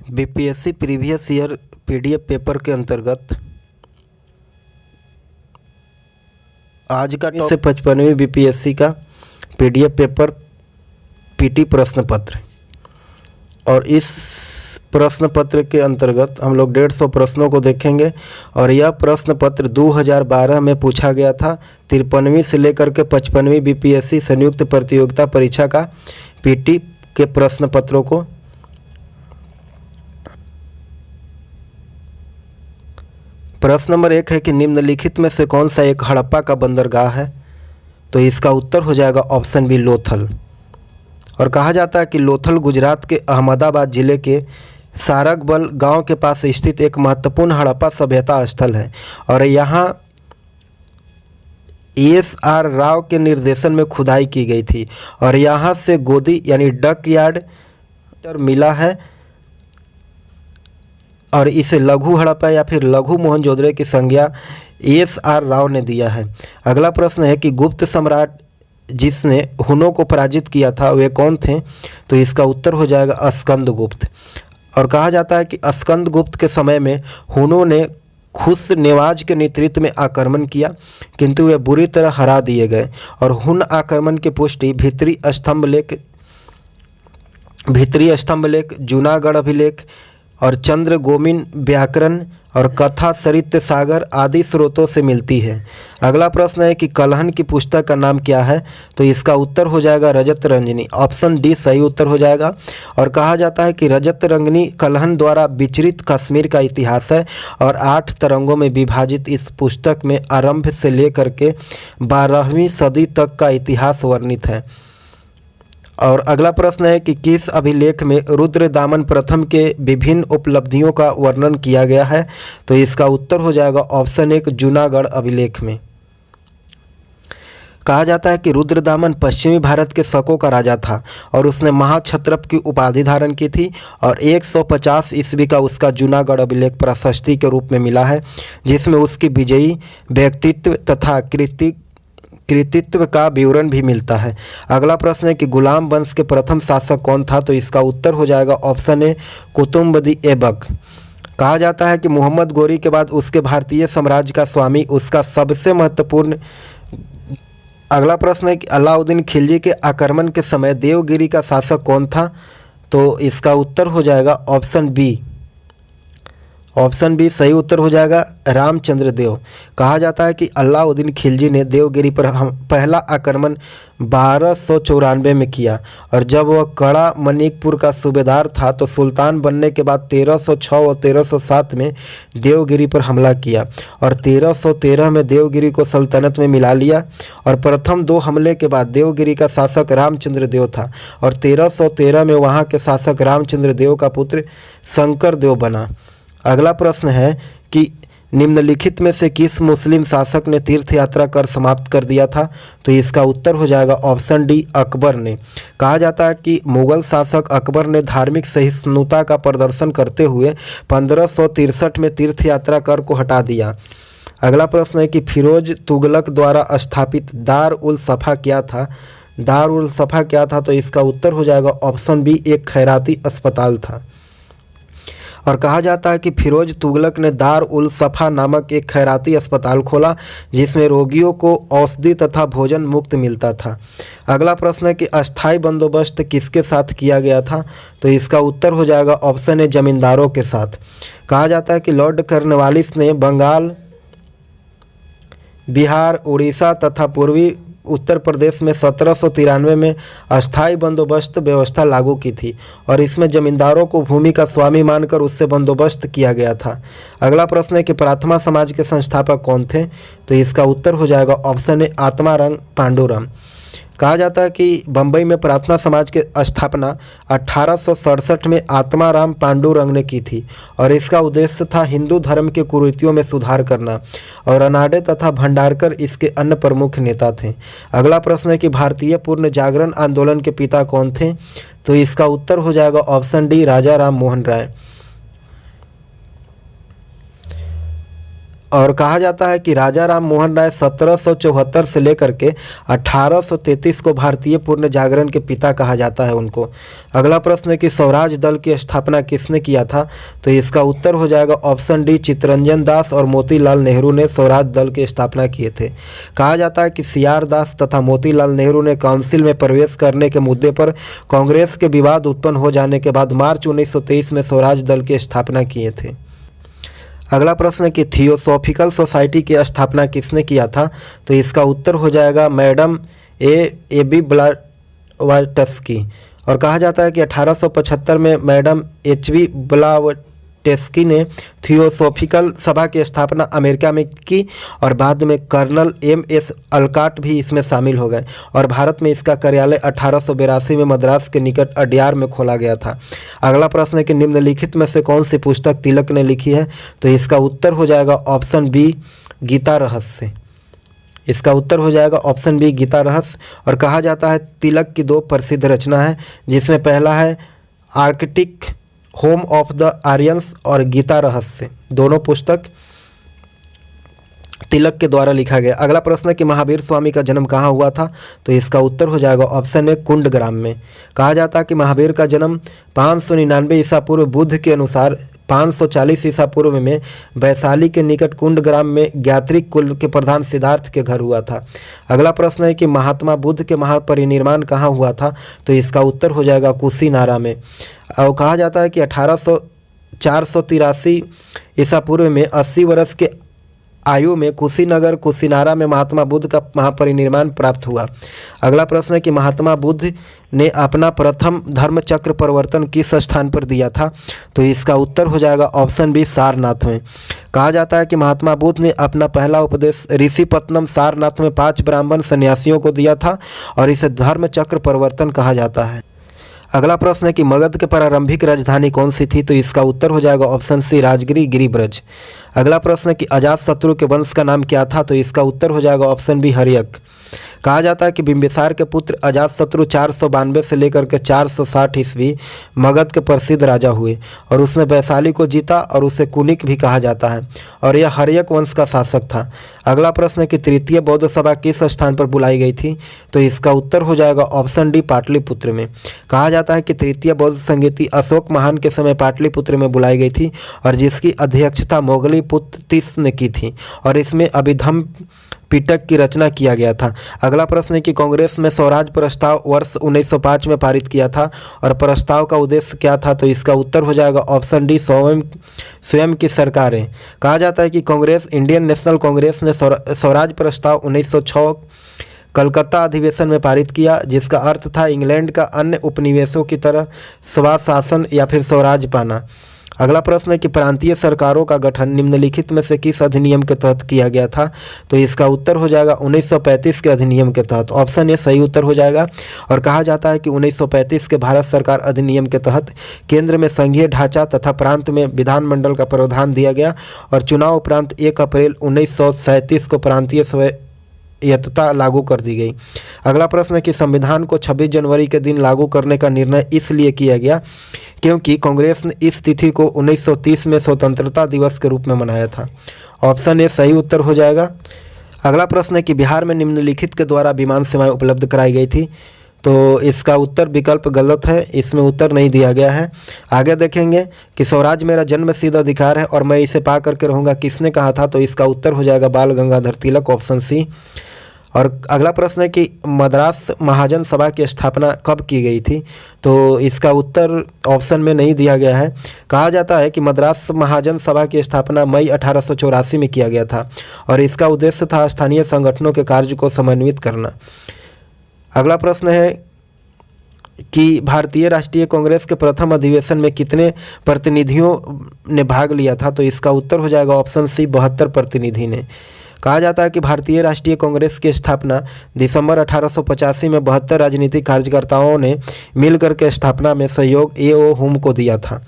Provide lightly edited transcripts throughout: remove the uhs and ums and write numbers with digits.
BPSC previous year PDF paper के अंतर्गत आज का से 55वीं बीपीएससी का पीडीएफ पेपर पीटी प्रश्न पत्र। और इस प्रश्न पत्र के अंतर्गत हम लोग 150 प्रश्नों को देखेंगे। और यह प्रश्न पत्र 2012 में पूछा गया था। 53वीं से लेकर के 55वीं बीपीएससी संयुक्त प्रतियोगिता परीक्षा का पीटी के प्रश्न पत्रों को प्रश्न नंबर 1 है कि निम्नलिखित में से कौन सा एक हड़प्पा का बंदरगाह है? तो इसका उत्तर हो जाएगा ऑप्शन बी लोथल। और कहा जाता है कि लोथल गुजरात के अहमदाबाद जिले के सारगबल गांव के पास स्थित एक महत्वपूर्ण हड़प्पा सभ्यता स्थल है। और यहाँ ESR राव के निर्देशन में खुदाई की गई थी। और यहाँ से गोदी यानी डक यार्ड मिला है और इसे लघु हड़प्पा या फिर लघु मोहनजोदड़ो की संज्ञा ESR राव ने दिया है। अगला प्रश्न है कि गुप्त सम्राट जिसने हुनों को पराजित किया था वे कौन थे? तो इसका उत्तर हो जाएगा स्कंदगुप्त। और कहा जाता है कि स्कंदगुप्त के समय में हुनों ने खुश नेवाज के नेतृत्व में आक्रमण किया, किंतु वे बुरी तरह हरा दिए गए। और हुन आक्रमण की पुष्टि भीतरी स्तंभलेख, जूनागढ़ अभिलेख और चंद्रगोमिन व्याकरण और कथा सरित सागर आदि स्रोतों से मिलती है। अगला प्रश्न है कि कलहन की पुस्तक का नाम क्या है? तो इसका उत्तर हो जाएगा रजत रंजनी। ऑप्शन डी सही उत्तर हो जाएगा। और कहा जाता है कि रजत रंजनी कलहन द्वारा विचरित कश्मीर का इतिहास है। और 8 तरंगों में विभाजित इस पुस्तक में आरंभ से लेकर के 12वीं सदी तक का इतिहास वर्णित है। और अगला प्रश्न है कि किस अभिलेख में रुद्रदामन प्रथम के विभिन्न उपलब्धियों का वर्णन किया गया है? तो इसका उत्तर हो जाएगा ऑप्शन 1 जूनागढ़ अभिलेख में। कहा जाता है कि रुद्रदामन पश्चिमी भारत के शकों का राजा था और उसने महाक्षत्रप की उपाधि धारण की थी। और 150 ईस्वी का उसका जूनागढ़ अभिलेख प्रशस्ति के रूप में मिला है, जिसमें उसकी विजयी व्यक्तित्व तथा कृतित्व का विवरण भी मिलता है। अगला प्रश्न है कि गुलाम वंश के प्रथम शासक कौन था? तो इसका उत्तर हो जाएगा ऑप्शन ए कुतुम्बदी ऐबक। कहा जाता है कि मोहम्मद गोरी के बाद उसके भारतीय साम्राज्य का स्वामी उसका सबसे महत्वपूर्ण। अगला प्रश्न है कि अलाउद्दीन खिलजी के आक्रमण के समय देवगिरी का शासक कौन था? तो इसका उत्तर हो जाएगा ऑप्शन बी। ऑप्शन बी सही उत्तर हो जाएगा रामचंद्र देव। कहा जाता है कि अलाउद्दीन खिलजी ने देवगिरी पर पहला आक्रमण 1294 में किया। और जब वह कड़ा मणिकपुर का सूबेदार था तो सुल्तान बनने के बाद 1306 और 1307 में देवगिरी पर हमला किया। और 1313 में देवगिरी को सल्तनत में मिला लिया। और प्रथम 2 हमले के बाद देवगिरी का शासक रामचंद्र देव था। और 1313 में वहाँ के शासक रामचंद्र देव का पुत्र शंकर देव बना। अगला प्रश्न है कि निम्नलिखित में से किस मुस्लिम शासक ने तीर्थ यात्रा कर समाप्त कर दिया था? तो इसका उत्तर हो जाएगा ऑप्शन डी अकबर ने। कहा जाता है कि मुगल शासक अकबर ने धार्मिक सहिष्णुता का प्रदर्शन करते हुए 1563 में तीर्थ यात्रा कर को हटा दिया। अगला प्रश्न है कि फिरोज तुगलक द्वारा स्थापित दार उल सफ़ा क्या था? दार उल सफ़ा क्या था? तो इसका उत्तर हो जाएगा ऑप्शन बी एक खैराती अस्पताल था। और कहा जाता है कि फिरोज तुगलक ने दार उल सफ़ा नामक एक खैराती अस्पताल खोला, जिसमें रोगियों को औषधि तथा भोजन मुफ्त मिलता था। अगला प्रश्न है कि अस्थायी बंदोबस्त किसके साथ किया गया था? तो इसका उत्तर हो जाएगा ऑप्शन ए जमींदारों के साथ। कहा जाता है कि लॉर्ड कॉर्नवालिस ने बंगाल, बिहार, उड़ीसा तथा पूर्वी उत्तर प्रदेश में 1793 में अस्थायी बंदोबस्त व्यवस्था लागू की थी। और इसमें जमींदारों को भूमि का स्वामी मानकर उससे बंदोबस्त किया गया था। अगला प्रश्न है कि प्रार्थना समाज के संस्थापक कौन थे? तो इसका उत्तर हो जाएगा ऑप्शन ए आत्माराम पांडुरंग। कहा जाता है कि बम्बई में प्रार्थना समाज की स्थापना 1867 में आत्माराम पांडुरंग ने की थी। और इसका उद्देश्य था हिंदू धर्म के कुरीतियों में सुधार करना। और अनाडे तथा भंडारकर इसके अन्य प्रमुख नेता थे। अगला प्रश्न है कि भारतीय पूर्ण जागरण आंदोलन के पिता कौन थे? तो इसका उत्तर हो जाएगा ऑप्शन डी राजा राम मोहन राय। और कहा जाता है कि राजा राम मोहन राय 1774 से लेकर के 1833 को भारतीय पूर्ण जागरण के पिता कहा जाता है उनको। अगला प्रश्न है कि स्वराज दल की स्थापना किसने किया था? तो इसका उत्तर हो जाएगा ऑप्शन डी, चित्तरंजन दास और मोतीलाल नेहरू ने स्वराज दल की स्थापना किए थे। कहा जाता है कि सीआर दास तथा मोतीलाल नेहरू ने काउंसिल में प्रवेश करने के मुद्दे पर कांग्रेस के विवाद उत्पन्न हो जाने के बाद मार्च 1923 में स्वराज दल की स्थापना किए थे। अगला प्रश्न है कि थियोसॉफिकल सोसाइटी की स्थापना किसने किया था? तो इसका उत्तर हो जाएगा मैडम एबी ब्लावाटस्की। और कहा जाता है कि 1875 में मैडम एचबी ब्लावाटस्की ने थियोसॉफिकल सभा की स्थापना अमेरिका में की और बाद में कर्नल एमएस अलकाट भी इसमें शामिल हो गए और भारत में इसका कार्यालय 1882 में मद्रास के निकट अड्यार में खोला गया था। अगला प्रश्न है कि निम्नलिखित में से कौन सी पुस्तक तिलक ने लिखी है? तो इसका उत्तर हो जाएगा ऑप्शन बी, गीता रहस्य। इसका उत्तर हो जाएगा ऑप्शन बी, गीता रहस्य। और कहा जाता है तिलक की 2 प्रसिद्ध रचना है, जिसमें पहला है Arctic home of the Aryans और गीता रहस्य, दोनों पुस्तक तिलक के द्वारा लिखा गया। अगला प्रश्न है कि महावीर स्वामी का जन्म कहाँ हुआ था? तो इसका उत्तर हो जाएगा ऑप्शन ए, कुंडग्राम में। कहा जाता है कि महावीर का जन्म 599 ईसा पूर्व बुद्ध के अनुसार 540 ईसा पूर्व में वैशाली के निकट कुंडग्राम में ज्ञात्रिक कुल के प्रधान सिद्धार्थ के घर हुआ था। अगला प्रश्न है कि महात्मा बुद्ध के महापरिनिर्वाण कहाँ हुआ था? तो इसका उत्तर हो जाएगा कुशीनारा में। और कहा जाता है कि 483 ईसा पूर्व में 80 वर्ष के आयु में कुशीनगर कुशीनारा में महात्मा बुद्ध का महापरिनिर्वाण प्राप्त हुआ। अगला प्रश्न है कि महात्मा बुद्ध ने अपना प्रथम धर्म चक्र परिवर्तन किस स्थान पर दिया था? तो इसका उत्तर हो जाएगा ऑप्शन बी, सारनाथ में। कहा जाता है कि महात्मा बुद्ध ने अपना पहला उपदेश ऋषिपत्नम सारनाथ में 5 ब्राह्मण सन्यासियों को दिया था और इसे धर्म चक्र परिवर्तन कहा जाता है। अगला प्रश्न है कि मगध के प्रारंभिक राजधानी कौन सी थी? तो इसका उत्तर हो जाएगा ऑप्शन सी, राजगिरी गिरिब्रज। अगला प्रश्न है कि अजातशत्रु के वंश का नाम क्या था? तो इसका उत्तर हो जाएगा ऑप्शन बी, हर्यक। कहा जाता है कि बिंबिसार के पुत्र अजातशत्रु 492 से लेकर के 460 ईस्वी मगध के प्रसिद्ध राजा हुए और उसने वैशाली को जीता और उसे कुनिक भी कहा जाता है और यह हर्यक वंश का शासक था। अगला प्रश्न है कि तृतीय बौद्ध सभा किस स्थान पर बुलाई गई थी? तो इसका उत्तर हो जाएगा ऑप्शन डी, पाटलिपुत्र में। कहा जाता है कि तृतीय बौद्ध संगीति अशोक महान के समय पाटलिपुत्र में बुलाई गई थी और जिसकी अध्यक्षता मोगली पुत्र तिस ने की थी और इसमें अभिधम पिटक की रचना किया गया था। अगला प्रश्न है कि कांग्रेस में स्वराज प्रस्ताव वर्ष 1905 में पारित किया था और प्रस्ताव का उद्देश्य क्या था? तो इसका उत्तर हो जाएगा ऑप्शन डी, स्वयं की सरकारें। कहा जाता है कि कांग्रेस इंडियन नेशनल कांग्रेस ने स्वराज प्रस्ताव 1906 कलकत्ता अधिवेशन में पारित किया, जिसका अर्थ था इंग्लैंड का अन्य उपनिवेशों की तरह स्वशासन या फिर स्वराज पाना। अगला प्रश्न है कि प्रांतीय सरकारों का गठन निम्नलिखित में से किस अधिनियम के तहत किया गया था? तो इसका उत्तर हो जाएगा 1935 के अधिनियम के तहत। ऑप्शन ए सही उत्तर हो जाएगा। और कहा जाता है कि 1935 के भारत सरकार अधिनियम के तहत केंद्र में संघीय ढांचा तथा प्रांत में विधानमंडल का प्रावधान दिया गया और चुनाव उपरांत 1 अप्रैल 1937 को प्रांतीय स्वायत्तता लागू कर दी गई। अगला प्रश्न है कि संविधान को 26 जनवरी के दिन लागू करने का निर्णय इसलिए किया गया क्योंकि कांग्रेस ने इस तिथि को 1930 में स्वतंत्रता दिवस के रूप में मनाया था। ऑप्शन ए सही उत्तर हो जाएगा। अगला प्रश्न है कि बिहार में निम्नलिखित के द्वारा विमान सेवाएं उपलब्ध कराई गई थी? तो इसका उत्तर विकल्प गलत है, इसमें उत्तर नहीं दिया गया है। आगे देखेंगे कि स्वराज मेरा जन्मसिद्ध अधिकार है और मैं इसे पा करके रहूँगा, किसने कहा था? तो इसका उत्तर हो जाएगा बाल गंगाधर तिलक, ऑप्शन सी। और अगला प्रश्न है कि मद्रास महाजन सभा की स्थापना कब की गई थी? तो इसका उत्तर ऑप्शन में नहीं दिया गया है। कहा जाता है कि मद्रास महाजन सभा की स्थापना मई 1884 में किया गया था और इसका उद्देश्य था स्थानीय संगठनों के कार्य को समन्वित करना। अगला प्रश्न है कि भारतीय राष्ट्रीय कांग्रेस के प्रथम अधिवेशन में कितने प्रतिनिधियों ने भाग लिया था? तो इसका उत्तर हो जाएगा ऑप्शन सी, 72 प्रतिनिधि ने। कहा जाता है कि भारतीय राष्ट्रीय कांग्रेस की स्थापना दिसंबर 1885 में 72 राजनीतिक कार्यकर्ताओं ने मिलकर के स्थापना में सहयोग ए.ओ. हुम को दिया था।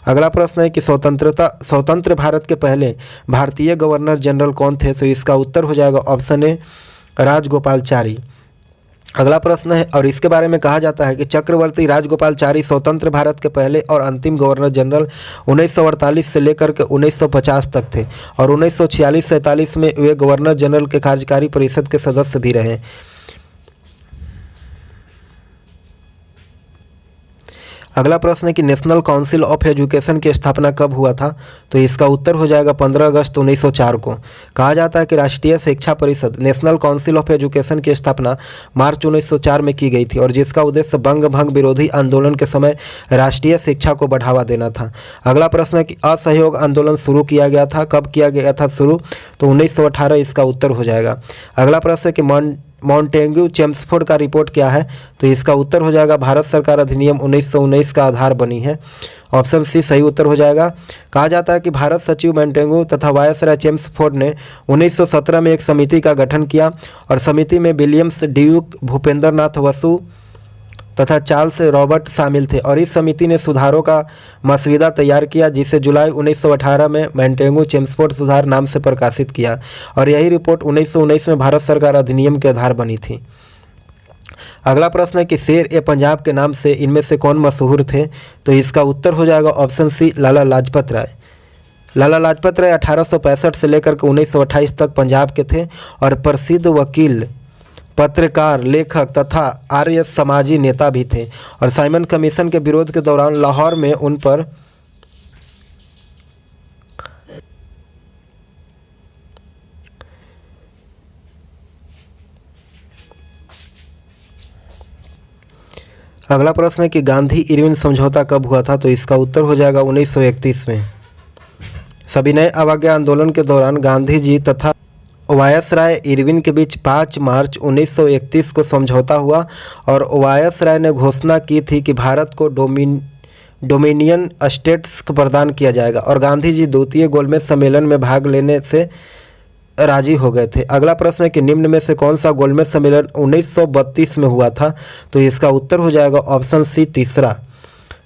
अगला प्रश्न है कि स्वतंत्र भारत के पहले भारतीय गवर्नर जनरल कौन थे? तो इसका उत्तर हो जाएगा ऑप्शन ए, राजगोपालाचारी। अगला प्रश्न है और इसके बारे में कहा जाता है कि चक्रवर्ती राजगोपालचारी स्वतंत्र भारत के पहले और अंतिम गवर्नर जनरल 1948 से लेकर के 1950 तक थे और 1946-47 में वे गवर्नर जनरल के कार्यकारी परिषद के सदस्य भी रहे। अगला प्रश्न है कि नेशनल काउंसिल ऑफ एजुकेशन की स्थापना कब हुआ था, तो इसका उत्तर हो जाएगा 15 अगस्त 1904 को। कहा जाता है कि राष्ट्रीय शिक्षा परिषद नेशनल काउंसिल ऑफ एजुकेशन की स्थापना मार्च 1904 में की गई थी और जिसका उद्देश्य बंग भंग विरोधी आंदोलन के समय राष्ट्रीय शिक्षा को बढ़ावा देना था। अगला प्रश्न है कि असहयोग आंदोलन शुरू किया गया था, कब किया गया था शुरू, तो 1918 इसका उत्तर हो जाएगा। अगला प्रश्न है कि मॉन्टेग्यू चेम्सफोर्ड का रिपोर्ट क्या है, तो इसका उत्तर हो जाएगा भारत सरकार अधिनियम 1919 का आधार बनी है। ऑप्शन सी सही उत्तर हो जाएगा। कहा जाता है कि भारत सचिव मॉन्टेग्यू तथा वायसराय चेम्सफोर्ड ने 1917 में एक समिति का गठन किया और समिति में विलियम्स ड्यूक, भूपेंद्र नाथ बसु तथा चार्ल्स रॉबर्ट शामिल थे और इस समिति ने सुधारों का मसविदा तैयार किया जिसे जुलाई 1918 में मॉन्टेग्यू चेम्सफोर्ड सुधार नाम से प्रकाशित किया और यही रिपोर्ट 1919 में भारत सरकार अधिनियम के आधार बनी थी। अगला प्रश्न है कि शेर ए पंजाब के नाम से इनमें से कौन मशहूर थे, तो इसका उत्तर हो जाएगा ऑप्शन सी लाला लाजपत राय। लाला लाजपत राय 1865 से लेकर के 1928 तक पंजाब के थे और प्रसिद्ध वकील, पत्रकार, लेखक तथा आर्य समाजी नेता भी थे और साइमन कमीशन के विरोध के दौरान लाहौर में उन पर अगला प्रश्न है कि गांधी इरविन समझौता कब हुआ था, तो इसका उत्तर हो जाएगा 1931 में। सविनय अवज्ञा आंदोलन के दौरान गांधी जी तथा वायसराय इरविन के बीच 5 मार्च 1931 को समझौता हुआ और वायसराय ने घोषणा की थी कि भारत को डोमिनियन स्टेट्स को प्रदान किया जाएगा और गांधी जी द्वितीय गोलमेज सम्मेलन में भाग लेने से राजी हो गए थे। अगला प्रश्न है कि निम्न में से कौन सा गोलमेज सम्मेलन 1932 में हुआ था, तो इसका उत्तर हो जाएगा ऑप्शन सी तीसरा।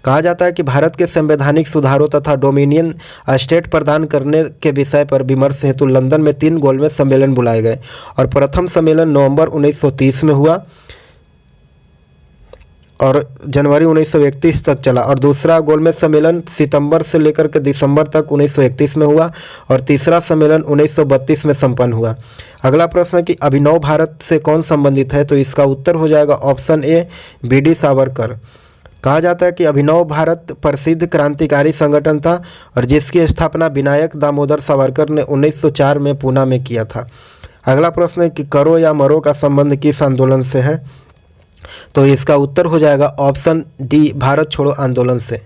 कहा जाता है कि भारत के संवैधानिक सुधारों तथा डोमिनियन स्टेट प्रदान करने के विषय पर विमर्श हेतु लंदन में 3 गोलमेज सम्मेलन बुलाए गए और प्रथम सम्मेलन नवंबर 1930 में हुआ और जनवरी 1931 तक चला और दूसरा गोलमेज सम्मेलन सितंबर से लेकर के दिसंबर तक 1931 में हुआ और तीसरा सम्मेलन 1932 में संपन्न हुआ। अगला प्रश्न है कि अभिनव भारत से कौन संबंधित है, तो इसका उत्तर हो जाएगा ऑप्शन ए बी.डी. सावरकर। कहा जाता है कि अभिनव भारत प्रसिद्ध क्रांतिकारी संगठन था और जिसकी स्थापना विनायक दामोदर सावरकर ने 1904 में पूना में किया था। अगला प्रश्न है कि करो या मरो का संबंध किस आंदोलन से है, तो इसका उत्तर हो जाएगा ऑप्शन डी भारत छोड़ो आंदोलन से।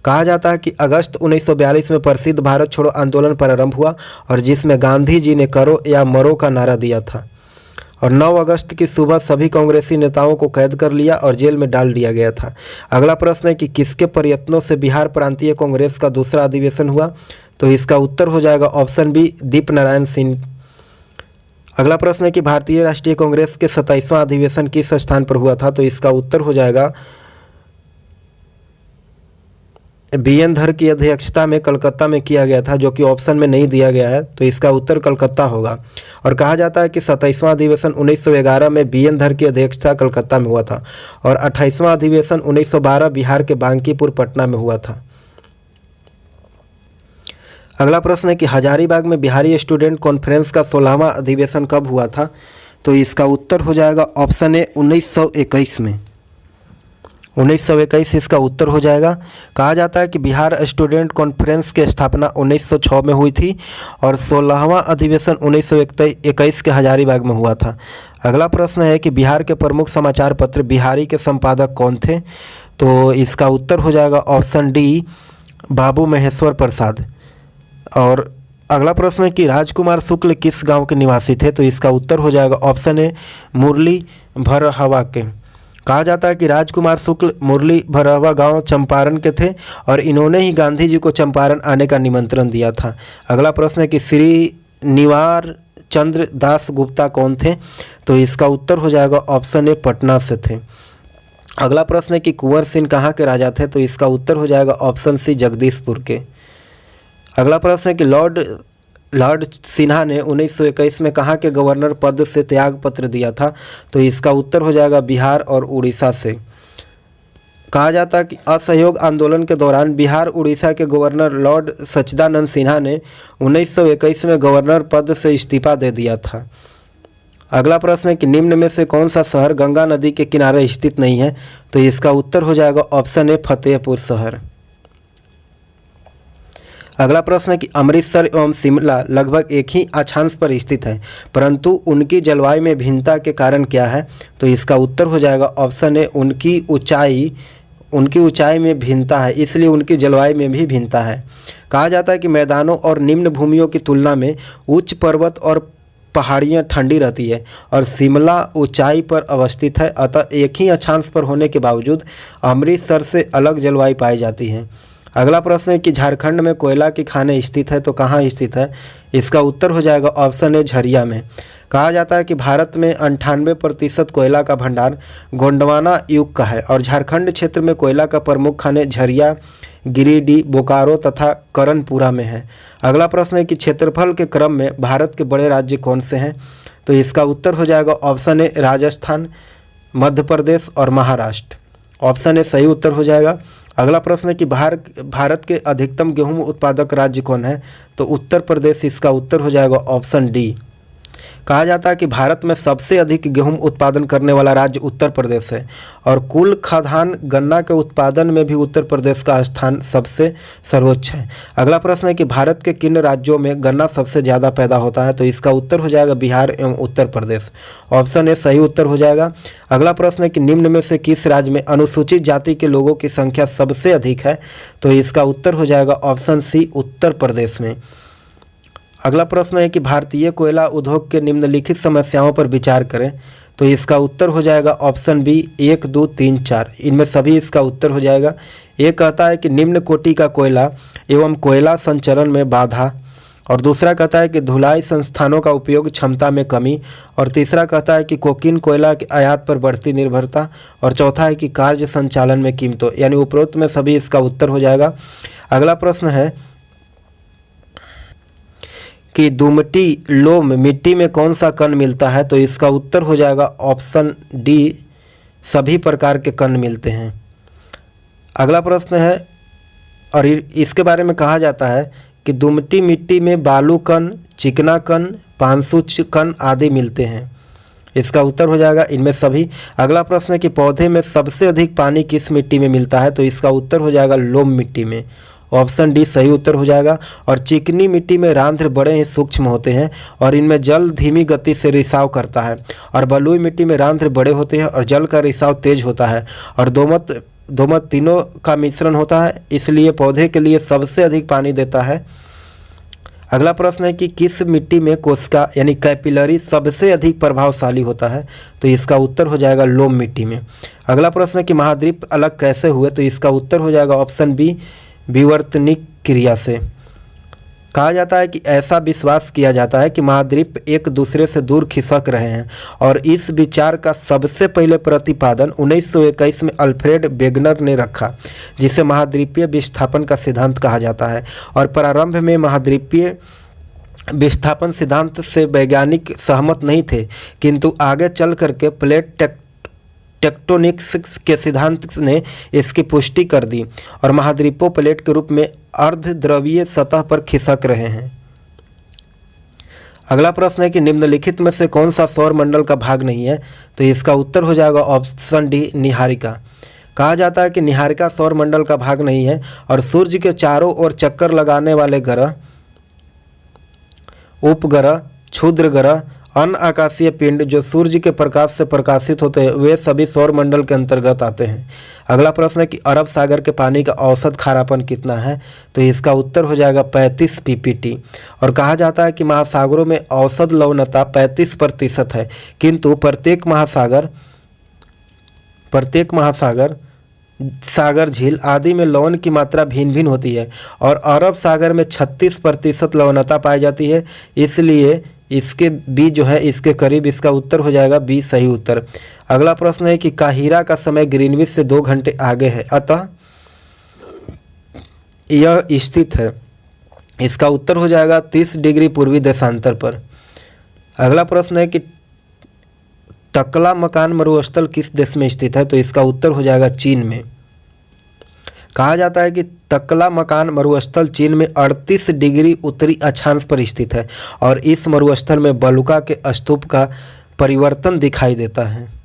कहा जाता है कि अगस्त 1942 में प्रसिद्ध भारत छोड़ो आंदोलन प्रारंभ हुआ और जिसमें गांधी जी ने करो या मरो का नारा दिया था और 9 अगस्त की सुबह सभी कांग्रेसी नेताओं को कैद कर लिया और जेल में डाल दिया गया था। अगला प्रश्न है कि किसके प्रयत्नों से बिहार प्रांतीय कांग्रेस का दूसरा अधिवेशन हुआ, तो इसका उत्तर हो जाएगा ऑप्शन बी दीप नारायण सिंह। अगला प्रश्न है कि भारतीय राष्ट्रीय कांग्रेस के 27वां अधिवेशन किस स्थान पर हुआ था, तो इसका उत्तर हो जाएगा बी.एन. धर की अध्यक्षता में कलकत्ता में किया गया था, जो कि ऑप्शन में नहीं दिया गया है, तो इसका उत्तर कलकत्ता होगा। और कहा जाता है कि 27वां अधिवेशन 1911 में बी.एन. धर की अध्यक्षता कलकत्ता में हुआ था और 28वां अधिवेशन 1912 बिहार के बांकीपुर पटना में हुआ था। अगला प्रश्न है कि हजारीबाग में बिहारी स्टूडेंट कॉन्फ्रेंस का 16वां अधिवेशन कब हुआ था, तो इसका उत्तर हो जाएगा ऑप्शन ए 1921 में। 1921 इसका उत्तर हो जाएगा। कहा जाता है कि बिहार स्टूडेंट कॉन्फ्रेंस की स्थापना 1906 में हुई थी और 16वां अधिवेशन 1921 के हजारीबाग में हुआ था। अगला प्रश्न है कि बिहार के प्रमुख समाचार पत्र बिहारी के संपादक कौन थे, तो इसका उत्तर हो जाएगा ऑप्शन डी बाबू महेश्वर प्रसाद। और अगला प्रश्न है कि राजकुमार शुक्ल किस गांव के निवासी थे, तो इसका उत्तर हो जाएगा ऑप्शन ए मुरली भरहवा के। कहा जाता है कि राजकुमार शुक्ल मुरली भरहवा गांव चंपारण के थे और इन्होंने ही गांधी जी को चंपारण आने का निमंत्रण दिया था। अगला प्रश्न है कि श्री निवार चंद्र दास गुप्ता कौन थे, तो इसका उत्तर हो जाएगा ऑप्शन ए पटना से थे। अगला प्रश्न है कि कुंवर सिंह कहाँ के राजा थे, तो इसका उत्तर हो जाएगा ऑप्शन सी जगदीशपुर के। अगला प्रश्न है कि लॉर्ड लॉर्ड सिन्हा ने 1921 में कहाँ के गवर्नर पद से त्याग पत्र दिया था? तो इसका उत्तर हो जाएगा बिहार और उड़ीसा से। कहा जाता है कि असहयोग आंदोलन के दौरान बिहार उड़ीसा के गवर्नर लॉर्ड सच्चिदानंद सिन्हा ने 1921 में गवर्नर पद से इस्तीफा दे दिया था। अगला प्रश्न है कि निम्न में से कौन सा शहर गंगा नदी के किनारे स्थित नहीं है? तो इसका उत्तर हो जाएगा ऑप्शन ए फतेहपुर शहर। अगला प्रश्न है कि अमृतसर एवं शिमला लगभग एक ही अक्षांश पर स्थित है, परंतु उनकी जलवायु में भिन्नता के कारण क्या है? तो इसका उत्तर हो जाएगा ऑप्शन ए उनकी ऊंचाई में भिन्नता है, इसलिए उनकी जलवायु में भी भिन्नता है। कहा जाता है कि मैदानों और निम्न भूमियों की तुलना में उच्च पर्वत और पहाड़ियाँ ठंडी रहती है और शिमला ऊंचाई पर अवस्थित है, अतः एक ही अक्षांश पर होने के बावजूद अमृतसर से अलग जलवायु पाई जाती है। अगला प्रश्न है कि झारखंड में कोयला की खानें स्थित है, तो कहाँ स्थित है? इसका उत्तर हो जाएगा ऑप्शन ए झरिया में। कहा जाता है कि भारत में 98% कोयला का भंडार गोंडवाना युग का है और झारखंड क्षेत्र में कोयला का प्रमुख खाने झरिया, गिरिडीह, बोकारो तथा करनपुरा में है। अगला प्रश्न है कि क्षेत्रफल के क्रम में भारत के बड़े राज्य कौन से हैं? तो इसका उत्तर हो जाएगा ऑप्शन ए राजस्थान, मध्य प्रदेश और महाराष्ट्र। ऑप्शन ए सही उत्तर हो जाएगा। अगला प्रश्न है कि भारत के अधिकतम गेहूं उत्पादक राज्य कौन है? तो उत्तर प्रदेश इसका उत्तर हो जाएगा ऑप्शन डी। कहा जाता है कि भारत में सबसे अधिक गेहूं उत्पादन करने वाला राज्य उत्तर प्रदेश है और कुल खाद्यान्न गन्ना के उत्पादन में भी उत्तर प्रदेश का स्थान सबसे सर्वोच्च है। अगला प्रश्न है कि भारत के किन राज्यों में गन्ना सबसे ज़्यादा पैदा होता है? तो इसका उत्तर हो जाएगा बिहार एवं उत्तर प्रदेश। ऑप्शन ए सही उत्तर हो जाएगा। अगला प्रश्न है कि निम्न में से किस राज्य में अनुसूचित जाति के लोगों की संख्या सबसे अधिक है? तो इसका उत्तर हो जाएगा ऑप्शन सी उत्तर प्रदेश में। अगला प्रश्न है कि भारतीय कोयला उद्योग के निम्नलिखित समस्याओं पर विचार करें। तो इसका उत्तर हो जाएगा ऑप्शन बी 1, 2, 3, 4, इनमें सभी इसका उत्तर हो जाएगा। एक कहता है कि निम्न कोटि का कोयला एवं कोयला संचरण में बाधा, और दूसरा कहता है कि धुलाई संस्थानों का उपयोग क्षमता में कमी, और तीसरा कहता है कि कोकीन कोयला के आयात पर बढ़ती निर्भरता, और चौथा है कि कार्य संचालन में कीमतों, यानी उपरोक्त में सभी इसका उत्तर हो जाएगा। अगला प्रश्न है कि दुमटी लोम मिट्टी में कौन सा कण मिलता है? तो इसका उत्तर हो जाएगा ऑप्शन डी सभी प्रकार के कण मिलते हैं। अगला प्रश्न है और इसके बारे में कहा जाता है कि दुमटी मिट्टी में बालू कण, चिकना कण, पांसुच कण आदि मिलते हैं। इसका उत्तर हो जाएगा इनमें सभी। अगला प्रश्न है कि पौधे में सबसे अधिक पानी किस मिट्टी में मिलता है? तो इसका उत्तर हो जाएगा लोम मिट्टी में। ऑप्शन डी सही उत्तर हो जाएगा। और चिकनी मिट्टी में रंध्र बड़े ही सूक्ष्म होते हैं और इनमें जल धीमी गति से रिसाव करता है, और बलुई मिट्टी में रंध्र बड़े होते हैं और जल का रिसाव तेज होता है, और दोमट तीनों का मिश्रण होता है, इसलिए पौधे के लिए सबसे अधिक पानी देता है। अगला प्रश्न है कि किस मिट्टी में कोशिका यानी कैपिलरी सबसे अधिक प्रभावशाली होता है? तो इसका उत्तर हो जाएगा लोम मिट्टी में। अगला प्रश्न है कि महाद्वीप अलग कैसे हुए? तो इसका उत्तर हो जाएगा ऑप्शन बी विवर्तनिक क्रिया से। कहा जाता है कि ऐसा विश्वास किया जाता है कि महाद्वीप एक दूसरे से दूर खिसक रहे हैं, और इस विचार का सबसे पहले प्रतिपादन 1921 में अल्फ्रेड वेगनर ने रखा, जिसे महाद्वीपीय विस्थापन का सिद्धांत कहा जाता है। और प्रारंभ में महाद्वीपीय विस्थापन सिद्धांत से वैज्ञानिक सहमत नहीं थे, किंतु आगे चल करके प्लेट टेक्टोनिक्स के सिद्धांत ने इसकी पुष्टि कर दी और महाद्वीपों प्लेट के रूप में अर्धद्रवीय सतह पर खिसक रहे हैं। अगला प्रश्न है कि निम्नलिखित में से कौन सा सौर मंडल का भाग नहीं है? तो इसका उत्तर हो जाएगा ऑप्शन डी निहारिका। कहा जाता है कि निहारिका सौर मंडल का भाग नहीं है और सूर्य के चारों ओर चक्कर लगाने वाले ग्रह, उपग्रह, क्षुद्र ग्रह, अन्य आकाशीय पिंड जो सूर्य के प्रकाश से प्रकाशित होते हैं, वे सभी सौर मंडल के अंतर्गत आते हैं। अगला प्रश्न है कि अरब सागर के पानी का औसत खारापन कितना है? तो इसका उत्तर हो जाएगा 35 ppt। और कहा जाता है कि महासागरों में औसत लवणता 35% है, किंतु प्रत्येक महासागर सागर, झील आदि में लवण की मात्रा भिन्न भिन्न होती है, और अरब सागर में 36% लवणता पाई जाती है, इसलिए इसके बी जो है इसके करीब इसका उत्तर हो जाएगा बी सही उत्तर। अगला प्रश्न है कि काहिरा का समय ग्रीनविच से 2 घंटे आगे है, अतः यह स्थित है इसका उत्तर हो जाएगा 30 डिग्री पूर्वी देशांतर पर। अगला प्रश्न है कि तकला मकान मरुस्थल किस देश में स्थित है? तो इसका उत्तर हो जाएगा चीन में। कहा जाता है कि तकला मकान मरुस्थल चीन में 38 डिग्री उत्तरी अक्षांश पर स्थित है और इस मरुस्थल में बलुका के स्तूप का परिवर्तन दिखाई देता है।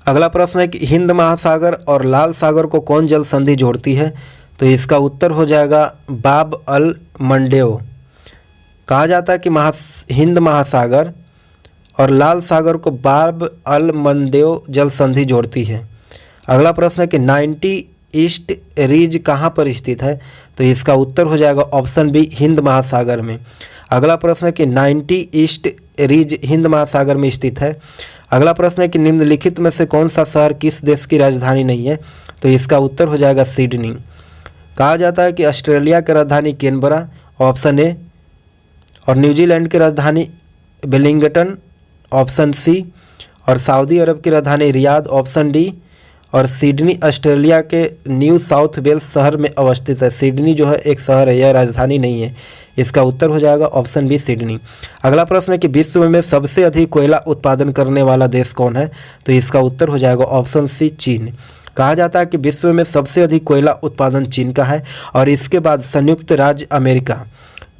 अगला प्रश्न है कि हिंद महासागर और लाल सागर को कौन जल संधि जोड़ती है? तो इसका उत्तर हो जाएगा बाब अल मंडेव। कहा जाता है कि हिंद महासागर और लाल सागर को बाब अल मंडेव जल संधि जोड़ती है। अगला प्रश्न है कि 90 ईस्ट रीज कहाँ पर स्थित है? तो इसका उत्तर हो जाएगा ऑप्शन बी हिंद महासागर में। अगला प्रश्न है कि 90 ईस्ट रीज हिंद महासागर में स्थित है। अगला प्रश्न है कि निम्नलिखित में से कौन सा शहर किस देश की राजधानी नहीं है? तो इसका उत्तर हो जाएगा सिडनी। कहा जाता है कि ऑस्ट्रेलिया की राजधानी कैनबरा ऑप्शन ए, और न्यूजीलैंड की राजधानी वेलिंगटन ऑप्शन सी, और सऊदी अरब की राजधानी रियाद ऑप्शन डी, और सिडनी ऑस्ट्रेलिया के न्यू साउथ वेल्स शहर में अवस्थित है। सिडनी जो है एक शहर है, यह राजधानी नहीं है। इसका उत्तर हो जाएगा ऑप्शन बी सिडनी। अगला प्रश्न है कि विश्व में सबसे अधिक कोयला उत्पादन करने वाला देश कौन है? तो इसका उत्तर हो जाएगा ऑप्शन सी चीन। कहा जाता है कि विश्व में सबसे अधिक कोयला उत्पादन चीन का है और इसके बाद संयुक्त राज्य अमेरिका,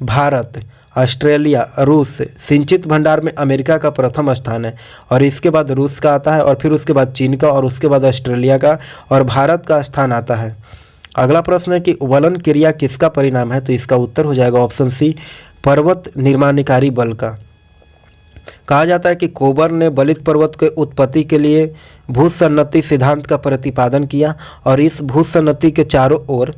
भारत, ऑस्ट्रेलिया, रूस। सिंचित भंडार में अमेरिका का प्रथम स्थान है और इसके बाद रूस का आता है और फिर उसके बाद चीन का और उसके बाद ऑस्ट्रेलिया का और भारत का स्थान आता है। अगला प्रश्न है कि वलन क्रिया किसका परिणाम है? तो इसका उत्तर हो जाएगा ऑप्शन सी पर्वत निर्माणकारी बल का। कहा जाता है कि कोबर ने बलित पर्वत के उत्पत्ति के लिए भूसन्नति सिद्धांत का प्रतिपादन किया और इस भूसन्नति के चारों ओर